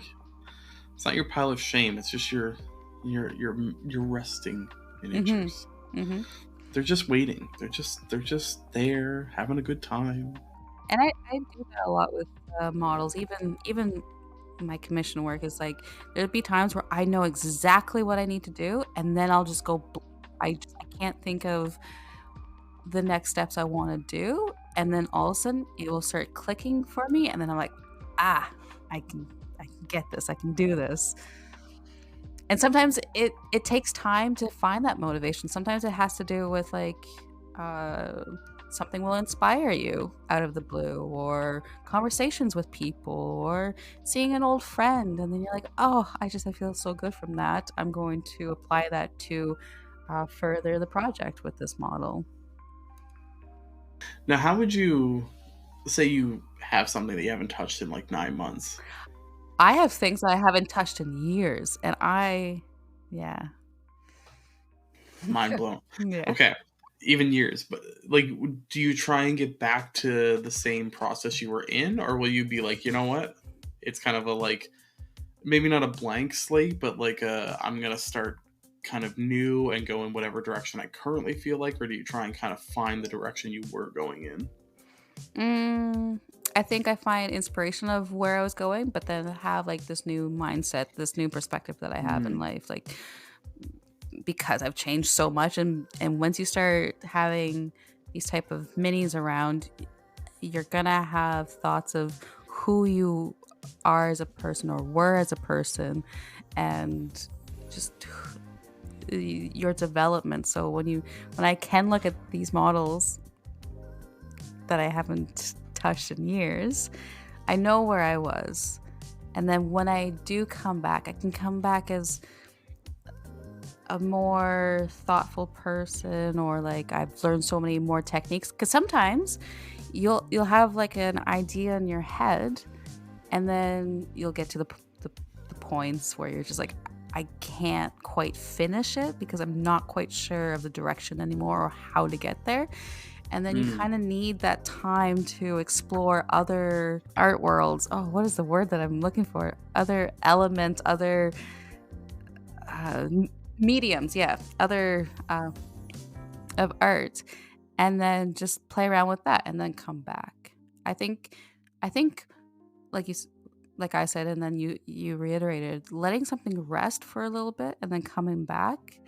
it's not your pile of shame. It's just your resting miniatures. They're just waiting. They're just there having a good time. And I do that a lot with models. Even my commission work is like, there'll be times where I know exactly what I need to do, and then I'll just go. I can't think of the next steps I want to do, and then all of a sudden it will start clicking for me, and then I'm like, I can get this. I can do this. And sometimes it takes time to find that motivation. Sometimes it has to do with like something will inspire you out of the blue, or conversations with people, or seeing an old friend, and then you're like, oh, I feel so good from that. I'm going to apply that to further the project with this model. Now, how would you say you have something that you haven't touched in like 9 months? I have things that I haven't touched in years, and Mind blown. Yeah. Okay, even years, but like, do you try and get back to the same process you were in, or will you be like, you know what, it's kind of a like, maybe not a blank slate, but like I'm gonna start kind of new and go in whatever direction I currently feel like, or do you try and kind of find the direction you were going in? I think I find inspiration of where I was going, but then have like this new mindset, this new perspective that I have in life, like, because I've changed so much, and once you start having these type of minis around, you're gonna have thoughts of who you are as a person, or were as a person, and just your development. So when I can look at these models that I haven't touched in years, I know where I was. And then when I do come back, I can come back as a more thoughtful person, or like I've learned so many more techniques, because sometimes you'll have like an idea in your head, and then you'll get to the points where you're just like, I can't quite finish it because I'm not quite sure of the direction anymore or how to get there. And then you kind of need that time to explore other art worlds. Oh, what is the word that I'm looking for? Other elements, other mediums, other of art, and then just play around with that, and then come back. I think, like I said, and then you reiterated, letting something rest for a little bit and then coming back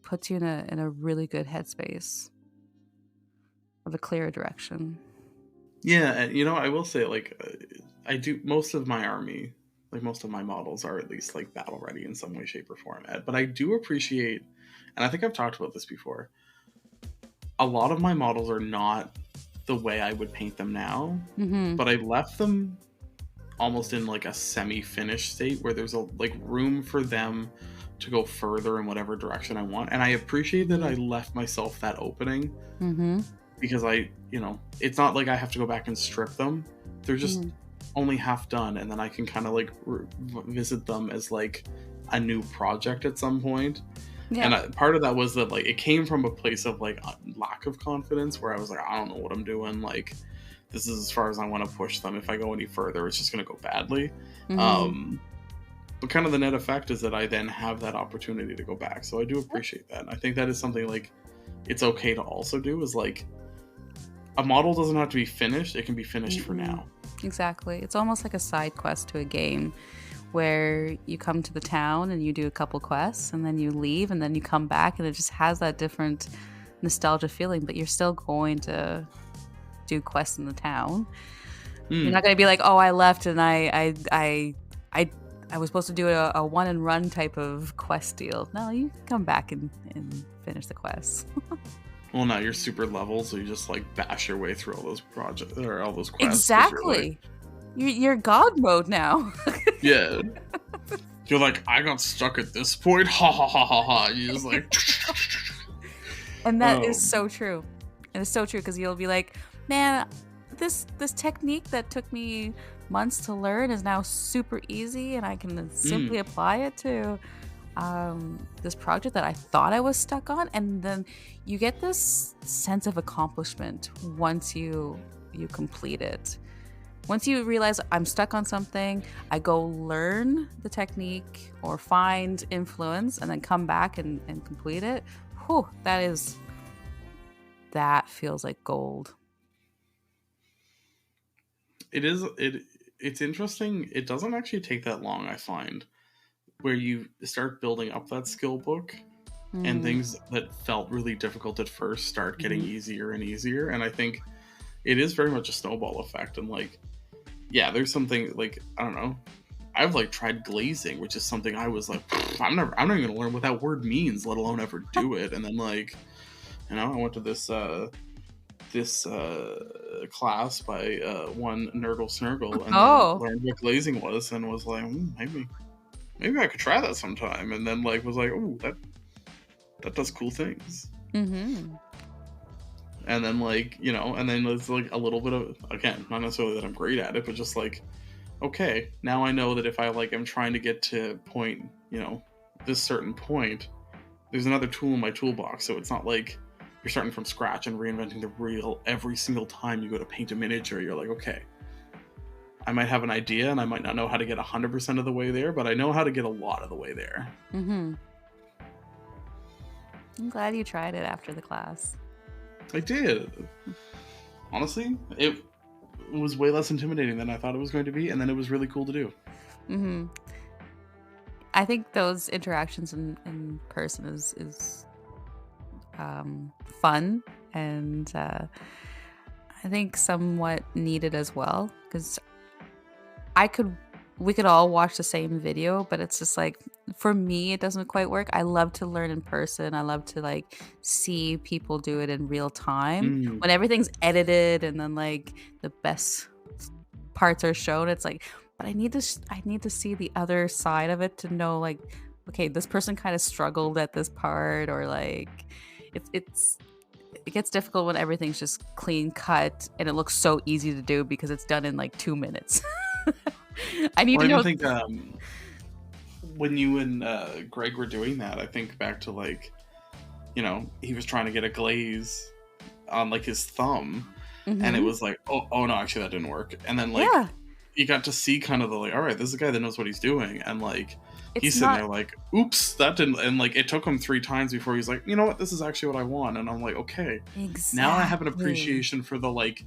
puts you in a really good headspace of a clearer direction. Yeah, I will say, like, I do most of my army, like most of my models are at least like battle ready in some way, shape, or form. But I do appreciate, and I think I've talked about this before, a lot of my models are not the way I would paint them now, Mm-hmm. but I left them almost in like a semi-finished state where there's a like room for them to go further in whatever direction I want. And I appreciate that I left myself that opening, Mm-hmm. because it's not like I have to go back and strip them. They're just Mm-hmm. only half done, and then I can kind of like visit them as like a new project at some point. Yeah. And part of that was that like it came from a place of like a lack of confidence, where I was like, I don't know what I'm doing. Like, this is as far as I want to push them. If I go any further, it's just going to go badly. Mm-hmm. But kind of the net effect is that I then have that opportunity to go back. So I do appreciate that. And I think that is something like it's okay to also do, is like a model doesn't have to be finished. It can be finished for now. Exactly. It's almost like a side quest to a game where you come to the town and you do a couple quests and then you leave and then you come back, and it just has that different nostalgia feeling, but you're still going to do quests in the town. You're not going to be like, oh, I left and I was supposed to do a one and run type of quest deal. No, you can come back and finish the quests. Well, now you're super level, so you just like bash your way through all those projects or all those quests. Exactly. You're God mode now. Yeah. You're like, I got stuck at this point. Ha ha ha ha ha. You just like. And that is so true. And it's so true, because you'll be like, man, this technique that took me months to learn is now super easy, and I can simply apply it to this project that I thought I was stuck on. And then you get this sense of accomplishment once you complete it. Once you realize I'm stuck on something, I go learn the technique or find influence and then come back and complete it. Whew, that feels like gold. It's interesting. It doesn't actually take that long, I find, where you start building up that skill book, and things that felt really difficult at first start getting easier and easier. And I think it is very much a snowball effect. And like, yeah, there's something like, I don't know, I've like tried glazing, which is something I was like, I'm not even gonna learn what that word means, let alone ever do it. And then like, I went to this class by one Nurgle Snurgle, and then learned what glazing was, and was like, maybe I could try that sometime. And then like was like, oh, that does cool things. And then like, and then it's like a little bit of, again, not necessarily that I'm great at it, but just like, okay, now I know that if I like am trying to get to point, this certain point, there's another tool in my toolbox. So it's not like you're starting from scratch and reinventing the wheel every single time you go to paint a miniature. You're like, okay, I might have an idea and I might not know how to get 100% of the way there, but I know how to get a lot of the way there. I'm glad you tried it after the class. I did. Honestly, it was way less intimidating than I thought it was going to be, and then it was really cool to do. I think those interactions in person is fun, and I think somewhat needed as well, because we could all watch the same video, but it's just like, for me, it doesn't quite work. I love to learn in person. I love to like see people do it in real time when everything's edited and then like the best parts are shown. It's like, but I need to see the other side of it to know, like, okay, this person kind of struggled at this part, or like it gets difficult when everything's just clean cut and it looks so easy to do because it's done in like 2 minutes. I need to know. I think when you and Greg were doing that, I think back to like, he was trying to get a glaze on like his thumb, and it was like, oh no, actually that didn't work. And then like, you got to see kind of the like, all right, this is a guy that knows what he's doing, and like he's sitting there like, oops, that didn't. And like it took him 3 times before he's like, you know what, this is actually what I want. And I'm like, okay, now I have an appreciation for the like.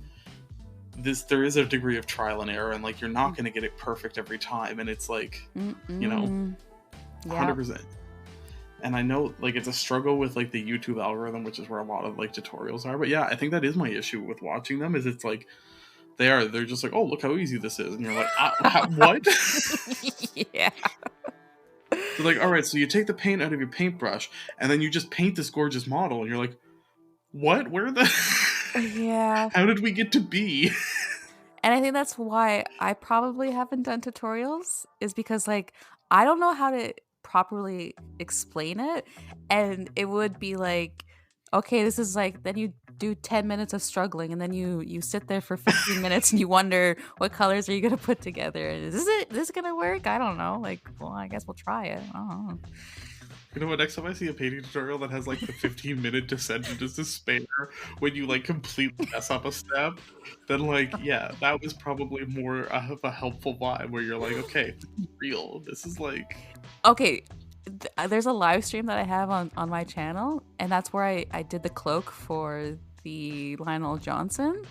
There is a degree of trial and error, and like you're not going to get it perfect every time, and it's like 100%. And I know like it's a struggle with like the YouTube algorithm, which is where a lot of like tutorials are. But yeah, I think that is my issue with watching them, is it's like they're just like, oh, look how easy this is, and you're like, what? Yeah. They're like, all right, so you take the paint out of your paintbrush, and then you just paint this gorgeous model, and you're like, what? Where the Yeah. How did we get to B? And I think that's why I probably haven't done tutorials, is because like I don't know how to properly explain it. And it would be like, okay, this is like, then you do 10 minutes of struggling, and then you sit there for 15 minutes and you wonder what colors are you gonna put together. Is this gonna work? I don't know. Like, well, I guess we'll try it. I don't know. You know what? Next time I see a painting tutorial that has like the 15-minute descent into despair when you like completely mess up a step, then like, yeah, that was probably more of a helpful vibe where you're like, okay, this is real. This is like, Okay, there's a live stream that I have on my channel, and that's where I did the cloak for the Lionel Johnson.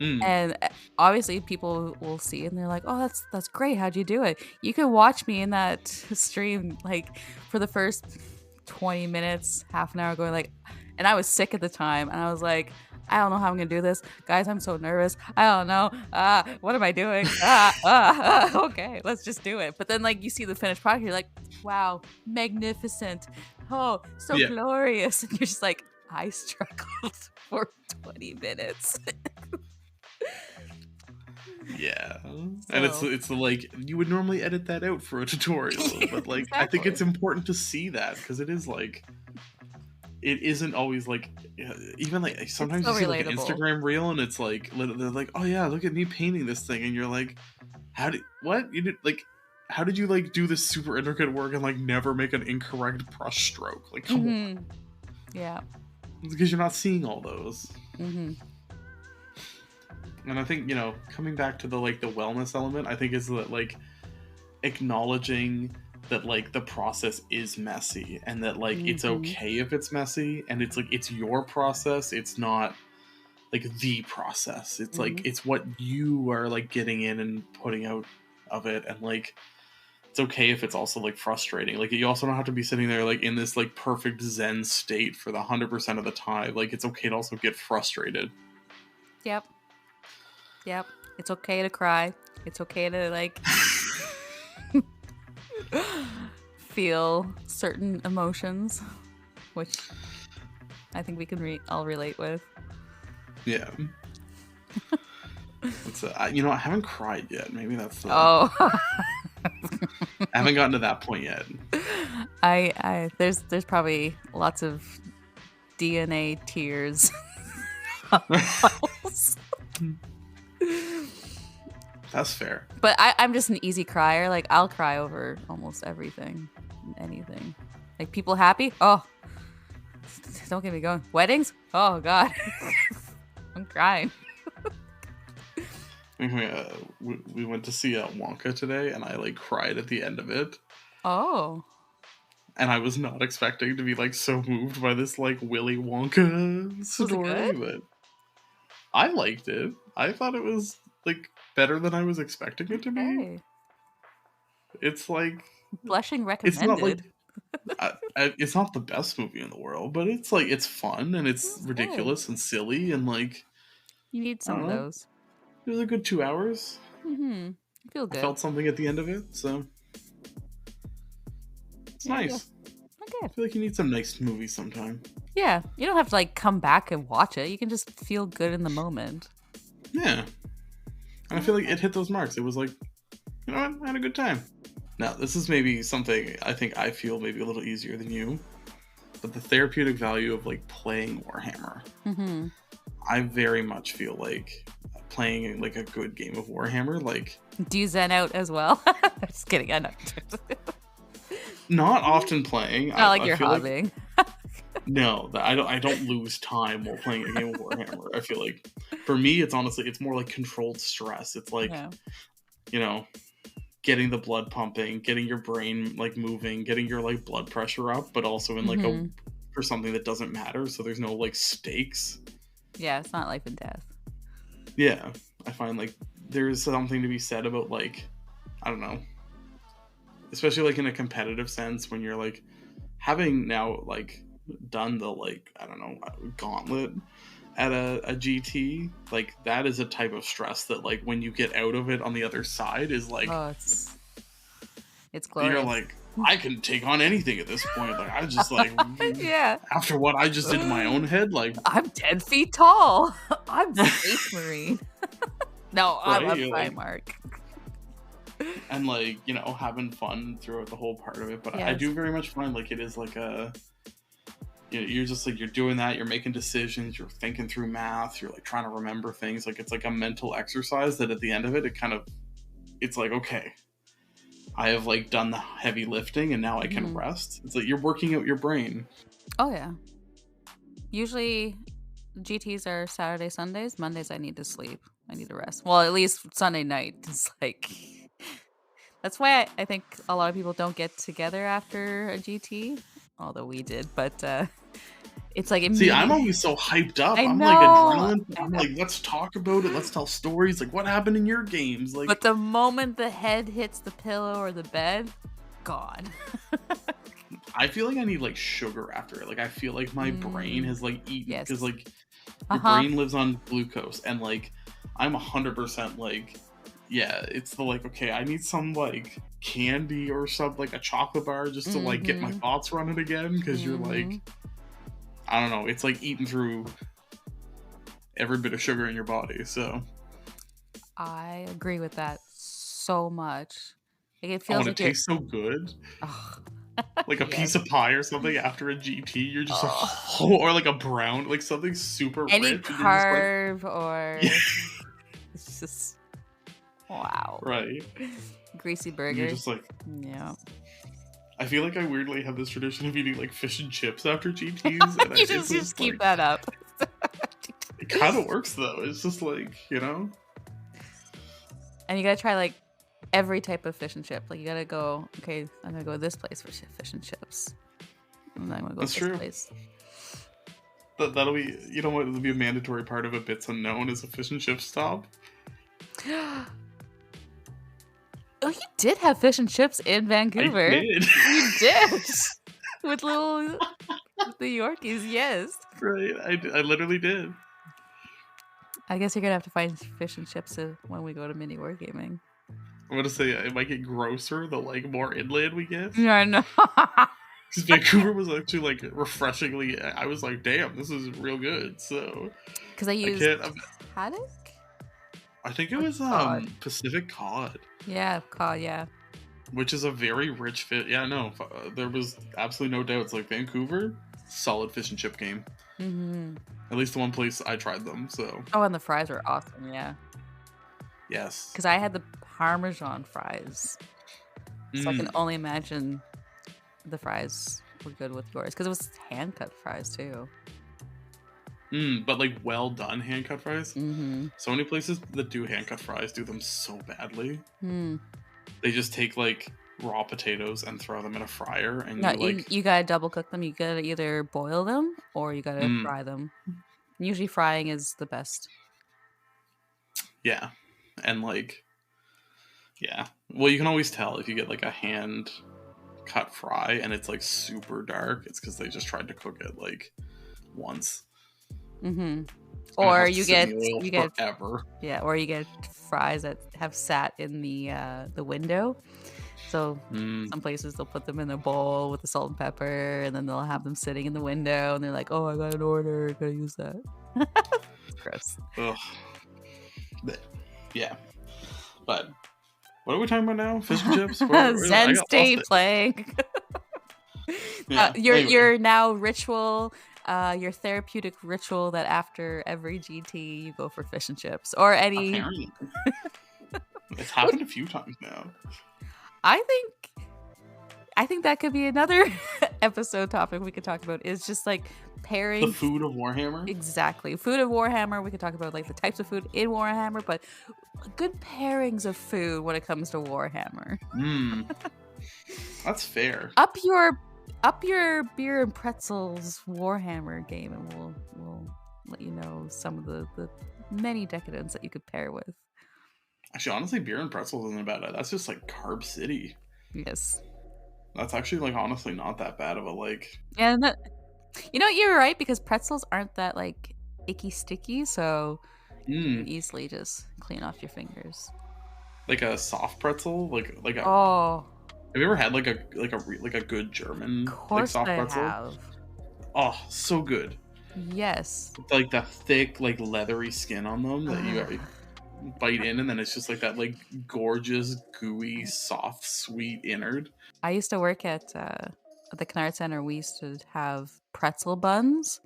And obviously people will see and they're like, oh, that's great, how'd you do it? You could watch me in that stream like for the first 20 minutes, half an hour, going like, and I was sick at the time, and I was like, I don't know how I'm gonna do this, guys, I'm so nervous, I don't know, what am I doing? Okay, let's just do it. But then like you see the finished product, you're like, wow, magnificent, oh, so glorious. And you're just like, I struggled for 20 minutes. yeah. And it's like, you would normally edit that out for a tutorial, but like, Exactly. I think it's important to see that, because it is like, it isn't always like, even like sometimes so you see like an relatable. Instagram reel and it's like, they're like, oh yeah, look at me painting this thing, and you're like, how did you like do this super intricate work and like never make an incorrect brush stroke? Like, come on. Yeah. It's because you're not seeing all those. Mm-hmm. And I think, coming back to the like the wellness element, I think is that like acknowledging that like the process is messy, and that like it's okay if it's messy, and it's like it's your process, it's not like the process, it's like it's what you are like getting in and putting out of it, and like it's okay if it's also like frustrating. Like, you also don't have to be sitting there like in this like perfect zen state for the 100% of the time. Like, it's okay to also get frustrated. Yep. It's okay to cry. It's okay to like feel certain emotions, which I think we can all relate with. Yeah. It's I haven't cried yet. Maybe that's the... Oh. I haven't gotten to that point yet. There's probably lots of DNA tears. That's fair. But I'm just an easy crier. Like, I'll cry over almost everything, anything. Like, people happy? Oh, don't get me going. Weddings? Oh God, I'm crying. We went to see Wonka today, and I like cried at the end of it. Oh. And I was not expecting to be like so moved by this like Willy Wonka story, but I liked it. I thought it was like better than I was expecting it to be. Hey. It's like blushing recommended. It's not like it's not the best movie in the world, but it's like it's fun and it's ridiculous and silly, and like you need some of those. It was a good 2 hours. I feel good. I felt something at the end of it, so it's nice. Okay. I feel like you need some nice movies sometime. Yeah, you don't have to like come back and watch it. You can just feel good in the moment. Yeah, and I feel like it hit those marks. It was like, you know what, I had a good time. Now, this is maybe something I think I feel maybe a little easier than you, but the therapeutic value of like playing Warhammer. I very much feel like playing like a good game of Warhammer, like... Do you zen out as well? Just kidding, I know. Not often playing. Not like you're hobbying. Like, no, I don't lose time while playing a game of Warhammer. I feel like for me, it's honestly, it's more like controlled stress. It's like, getting the blood pumping, getting your brain like moving, getting your like blood pressure up, but also in like for something that doesn't matter. So there's no like stakes. Yeah, it's not life and death. Yeah, I find like there's something to be said about like, I don't know, especially like in a competitive sense when you're like having now like done the like, I don't know, gauntlet at a GT, like that is a type of stress that like when you get out of it on the other side is like, it's glorious. You're like, I can take on anything at this point. Like, I just like, yeah. After what I just did in my own head, like, I'm 10 feet tall. I'm Space Marine. No, right? I'm Primarch. And like, having fun throughout the whole part of it. But Yes. I do very much find like it is like you're just like, you're doing that, you're making decisions, you're thinking through math, you're like trying to remember things. Like, it's like a mental exercise that at the end of it, it's like, okay, I have like done the heavy lifting and now I can rest. It's like you're working out your brain. Oh yeah. Usually GTs are Saturday, Sundays. Mondays I need to sleep. I need to rest. Well, at least Sunday night is like... That's why I think a lot of people don't get together after a GT. Although we did, but it's like... See, I'm always so hyped up. I'm know. like adrenaline. I'm like, let's talk about it. Let's tell stories. Like, what happened in your games? Like, But the moment the head hits the pillow or the bed, gone. I feel like I need like sugar after it. Like, I feel like my brain has like eaten, Yes. because like your brain lives on glucose, and like I'm 100% like, yeah, it's the like, okay, I need some like candy or something, like a chocolate bar, just to like get my thoughts running again, because you're like, I don't know, it's like eating through every bit of sugar in your body. So I agree with that so much. Like, it feels it like tastes so good. Ugh. Like a piece of pie or something after a GT, you're just like, or like a brown, like something super Any rich. carb or it's just wow. Right. Greasy burger. You're just like, yeah. I feel like I weirdly have this tradition of eating like fish and chips after GTs. And you just keep that up. It kind of works though. It's just like, And you gotta try like every type of fish and chip. Like, you gotta go, okay, I'm gonna go to this place for fish and chips. And then I'm gonna go to this place. That'll be, what, it'll be a mandatory part of a Bits Unknown is a fish and chip stop. Oh, you did have fish and chips in Vancouver. I did. You did. With the Yorkies, yes. Right, I literally did. I guess you're gonna have to find fish and chips when we go to mini wargaming. I'm gonna say it might get grosser the like more inland we get. Yeah, I know. Because Vancouver was actually like refreshingly. I was like, damn, this is real good. So because I used haddock. I think it was Pacific cod. Yeah, cod. Yeah. Which is a very rich fish. Yeah, no, there was absolutely no doubt. It's like Vancouver, solid fish and chip game. Mm-hmm. At least the one place I tried them. So. Oh, and the fries were awesome. Yeah. Yes. Because I had the Parmesan fries, so I can only imagine the fries were good with yours. Because it was hand cut fries too. But like well done hand cut fries. Mm-hmm. So many places that do hand cut fries do them so badly. Mm. They just take like raw potatoes and throw them in a fryer, and you gotta double cook them. You gotta either boil them or you gotta fry them. Usually frying is the best. Yeah, and like, yeah. Well, you can always tell if you get like a hand cut fry and it's like super dark. It's because they just tried to cook it like once. Mm-hmm. Or you get forever. Yeah, or you get fries that have sat in the window. So some places they'll put them in a bowl with the salt and pepper, and then they'll have them sitting in the window, and they're like, "Oh, I got an order. Gotta use that." Gross. Ugh. Yeah, but what are we talking about now? Fish and chips? Zen state playing. Yeah, your now ritual. Your therapeutic ritual that after every GT you go for fish and chips or any. Apparently. It's happened a few times now. I think that could be another episode topic we could talk about. Is just like pairing the food of Warhammer. Exactly, food of Warhammer. We could talk about like the types of food in Warhammer, but good pairings of food when it comes to Warhammer. That's fair. Up your beer and pretzels Warhammer game, and we'll let you know some of the many decadents that you could pair with. Actually, honestly, beer and pretzels isn't bad. That's just like Carb City. Yes. That's actually like honestly not that bad of a like. Yeah, you're right, because pretzels aren't that like icky sticky, so you can easily just clean off your fingers. Like a soft pretzel, like a. Oh. Have you ever had like a good German Of like course soft I pretzel? have. Oh, so good. Yes. Like the thick, like leathery skin on them that you Ugh. bite in, and then it's just like that, like gorgeous, gooey, soft, sweet innard. I used to work at the Canard Center. We used to have pretzel buns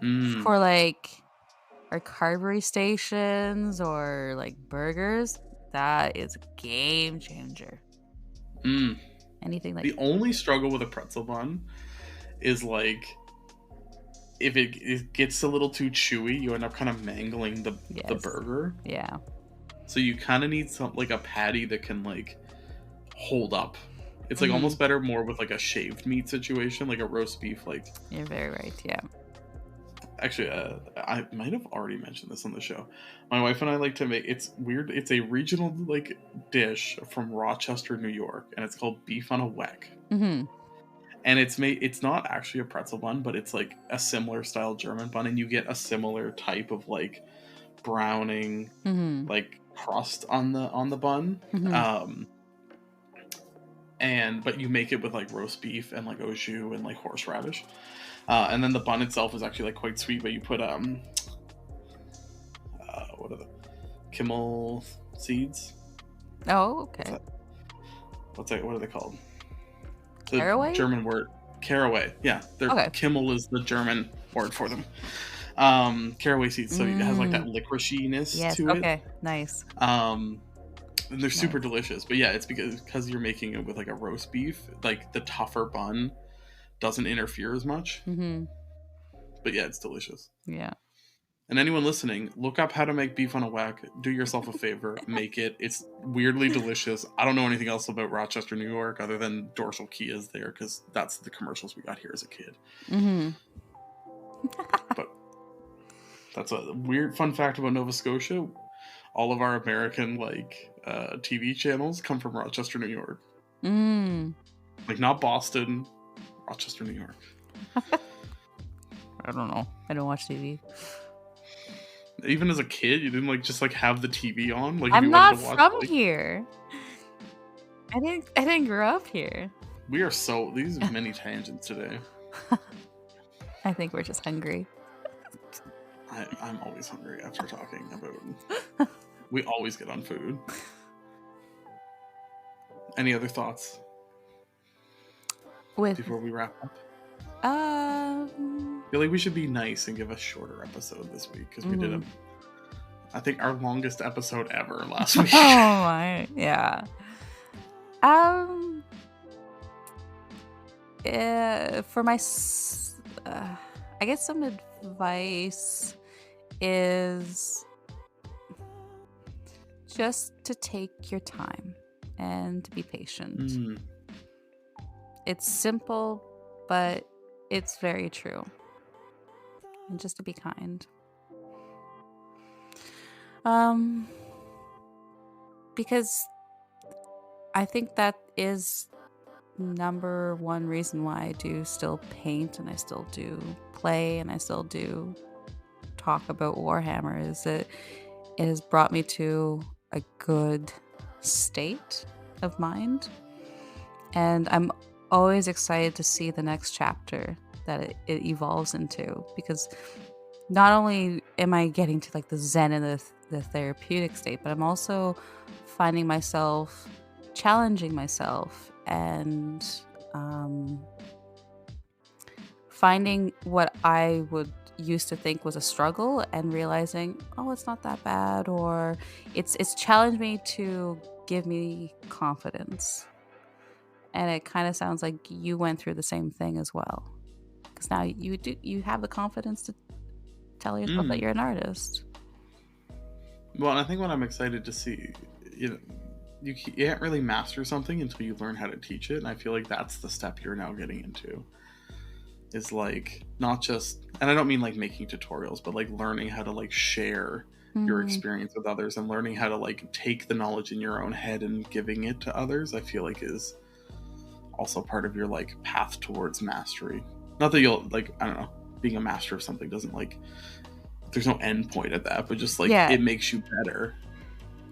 Mm, for like our carvery stations or like burgers. That is a game changer. mm. Anything like The only struggle with a pretzel bun is like if it gets a little too chewy, you end up kind of mangling the yes, burger. yeah. So you kind of need some like a patty that can like hold up. It's like Mhm. almost better more with like a shaved meat situation, like a roast beef. Like You're very right. Yeah. actually, I might have already mentioned this on the show. My wife and I like to make. It's weird. It's a regional like dish from Rochester, New York, and it's called beef on a weck. Mm-hmm. And it's made. It's not actually a pretzel bun, but it's like a similar style German bun, and you get a similar type of like browning, Mm-hmm. like crust on the bun. Mm-hmm. And but you make it with like roast beef and like au jus and like horseradish, and then the bun itself is actually like quite sweet. But you put what are the Kimmel seeds? Oh, okay. What's that? What are they called? The Caraway? German word caraway. Yeah, they're Okay. Kimmel is the German word for them. Caraway seeds, so it has like that licoriceiness Yes. to it. Okay. Nice. And they're super delicious. But yeah, it's because you're making it with like a roast beef, like the tougher bun doesn't interfere as much. Mm-hmm. But yeah, it's delicious. Yeah. And anyone listening, look up how to make beef on a whack. Do yourself a favor, make it. It's weirdly delicious. I don't know anything else about Rochester, New York, other than Dorsal Kia's there, because that's the commercials we got here as a kid. Mm-hmm. But that's a weird fun fact about Nova Scotia. All of our American like TV channels come from Rochester, New York. Mm. Like not Boston, Rochester, New York. I don't know. I don't watch TV. Even as a kid, you didn't like just like have the TV on. Like if I'm you not wanted to watch, from like, here. I didn't grow up here. we are so these are many tangents today. I think we're just hungry. I'm always hungry after talking about. We always get on food. Any other thoughts With before we wrap up? um I feel like we should be nice and give a shorter episode this week because we did I think our longest episode ever last week. Oh my, yeah. For my, I guess some advice is just to take your time and to be patient. Mm. It's simple, but it's very true. And just to be kind. Because I think that is number one reason why I do still paint and I still do play and I still do talk about Warhammer, is that it has brought me to a good state of mind. And I'm always excited to see the next chapter that it evolves into, because not only am I getting to like the zen and the therapeutic state, but I'm also finding myself challenging myself and finding what I would used to think was a struggle and realizing, oh, it's not that bad, or it's challenged me to give me confidence. And it kind of sounds like you went through the same thing as well, because now you have the confidence to tell yourself that you're an artist. Well, and I think what I'm excited to see, you can't really master something until you learn how to teach it, and I feel like that's the step you're now getting into. Is like not just, and I don't mean like making tutorials, but like learning how to like share your experience with others and learning how to like take the knowledge in your own head and giving it to others. I feel like is also part of your like path towards mastery. Not that you'll like, I don't know, being a master of something doesn't like, there's no end point at that, but just like it makes you better.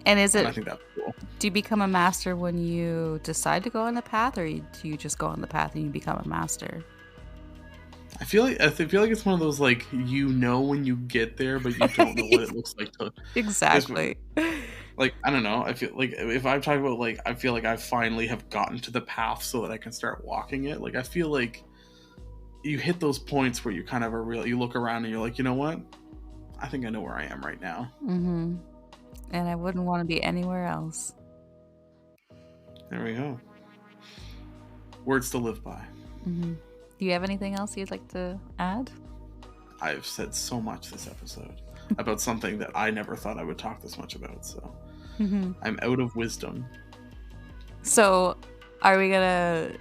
And is it? I think that's cool. Do you become a master when you decide to go on the path, or do you just go on the path and you become a master? I feel like it's one of those like when you get there, but you don't know what it looks like to. Exactly. Like I don't know. I feel like if I'm talking about like I feel like I finally have gotten to the path so that I can start walking it. Like I feel like you hit those points where you kind of you look around and you're like, you know what? I think I know where I am right now. Mm-hmm. And I wouldn't want to be anywhere else. There we go. Words to live by. Mm-hmm. Do you have anything else you'd like to add? I've said so much this episode about something that I never thought I would talk this much about, so I'm out of wisdom. So, are we gonna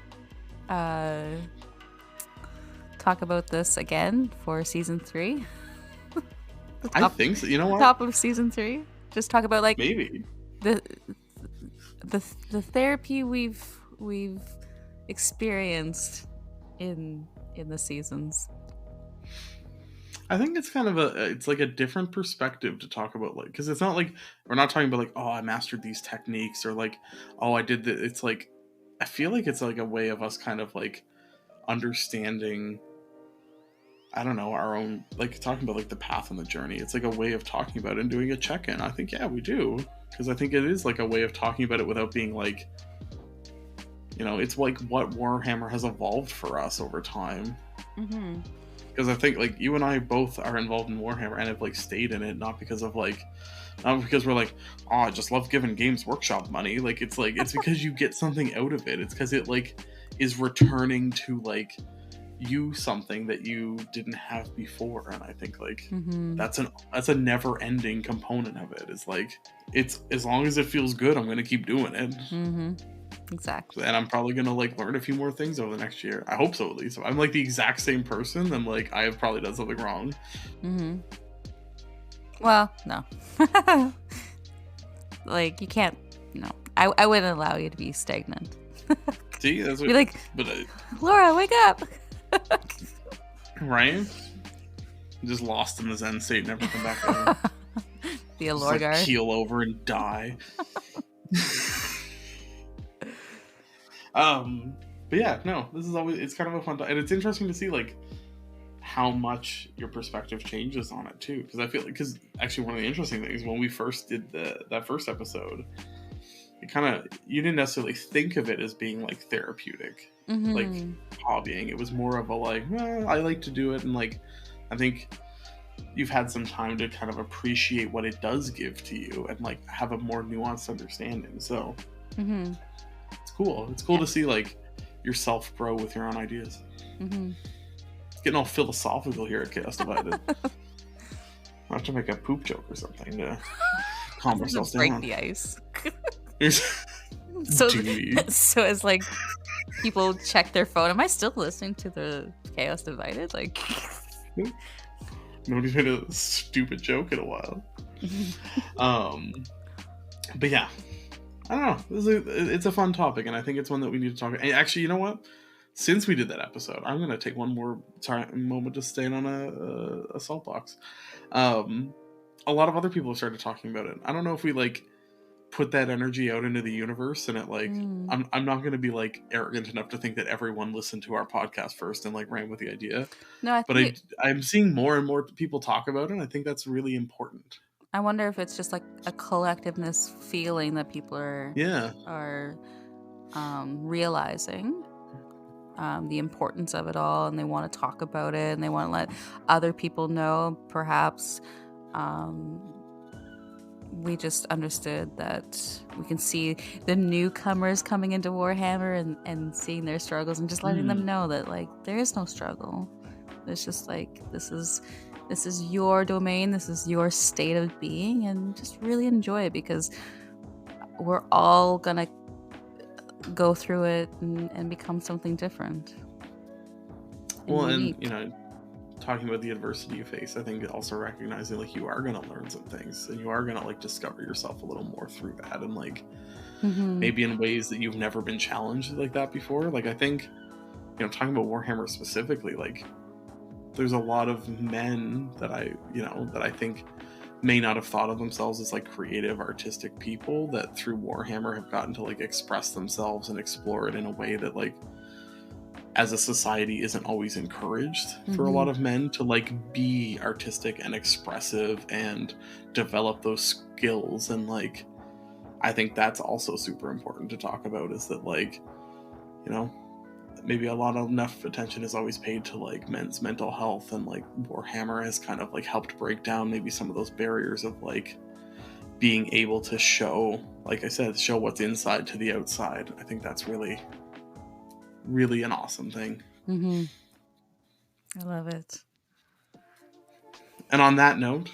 talk about this again for season 3? I think so. You know what? Top of season 3. Just talk about like maybe the therapy we've experienced in the seasons. I think it's kind of it's like a different perspective to talk about, like, because it's not like we're not talking about like, oh, I mastered these techniques, or like, oh, I did that. It's like I feel like it's like a way of us kind of like understanding, I don't know, our own, like talking about like the path and the journey. It's like a way of talking about it and doing a check-in. I think, yeah, we do, because I think it is like a way of talking about it without being like, it's like what Warhammer has evolved for us over time. Because I think like you and I both are involved in Warhammer and have like stayed in it, not because we're like, oh, I just love giving Games Workshop money. Like it's because you get something out of it. It's because it like is returning to like you something that you didn't have before. And I think like that's a never ending component of it. It's like it's as long as it feels good, I'm gonna keep doing it. Exactly. And I'm probably gonna like learn a few more things over the next year. I hope so, at least. If I'm like the exact same person, then like I have probably done something wrong. Well, no. Like you can't. No, I wouldn't allow you to be stagnant. See, that's what. Be like, but Laura, wake up. Right? Just lost in the Zen state, never come back over. Be a Lorgar. Like keel over and die. But yeah, no, this is always, it's kind of a fun time, and it's interesting to see like how much your perspective changes on it too, because I feel like, because actually one of the interesting things when we first did that first episode, it kind of, you didn't necessarily think of it as being like therapeutic, like hobbying. It was more of a like, well, I like to do it, and like I think you've had some time to kind of appreciate what it does give to you and like have a more nuanced understanding. So it's cool. It's cool to see like yourself grow with your own ideas. Getting all philosophical here at Chaos Divided. I have to make a poop joke or something to calm ourselves down. Break the ice. So it's like people check their phone. Am I still listening to the Chaos Divided? Like nobody's made a stupid joke in a while. But yeah, I don't know. It's a fun topic, and I think it's one that we need to talk about. And actually, you know what? Since we did that episode, I'm going to take one more moment to stand on a soapbox. A lot of other people have started talking about it. I don't know if we like put that energy out into the universe, and it like I'm not going to be like arrogant enough to think that everyone listened to our podcast first and like ran with the idea. No, I'm seeing more and more people talk about it, and I think that's really important. I wonder if it's just like a collectiveness feeling that people are realizing the importance of it all, and they want to talk about it, and they want to let other people know. Perhaps we just understood that we can see the newcomers coming into Warhammer and seeing their struggles, and just letting them know that like there is no struggle. It's just like this is your domain, this is your state of being, and just really enjoy it, because we're all gonna go through it and become something different. Well, and talking about the adversity you face, I think also recognizing like you are gonna learn some things, and you are gonna like discover yourself a little more through that, and like maybe in ways that you've never been challenged like that before. Like I think, talking about Warhammer specifically, like there's a lot of men that I think may not have thought of themselves as like creative, artistic people, that through Warhammer have gotten to like express themselves and explore it in a way that like as a society isn't always encouraged for a lot of men to like be artistic and expressive and develop those skills. And like I think that's also super important to talk about, is that like, you know, maybe enough attention is always paid to like men's mental health, and like Warhammer has kind of like helped break down maybe some of those barriers of like being able to show, like I said, show what's inside to the outside. I think that's really an awesome thing. I love it. And on that note,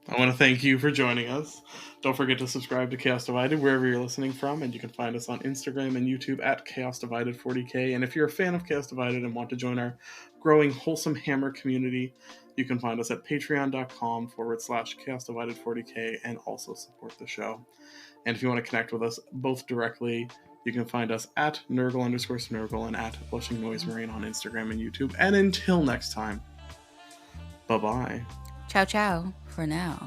I want to thank you for joining us. Don't forget to subscribe to Chaos Divided wherever you're listening from, and you can find us on Instagram and YouTube at Chaos Divided 40K. And if you're a fan of Chaos Divided and want to join our growing Wholesome Hammer community, you can find us at patreon.com/Chaos Divided 40K and also support the show. And if you want to connect with us both directly, you can find us at Nurgle_Snurgle and at Blushing Noise Marine on Instagram and YouTube. And until next time, bye-bye. Ciao, ciao for now.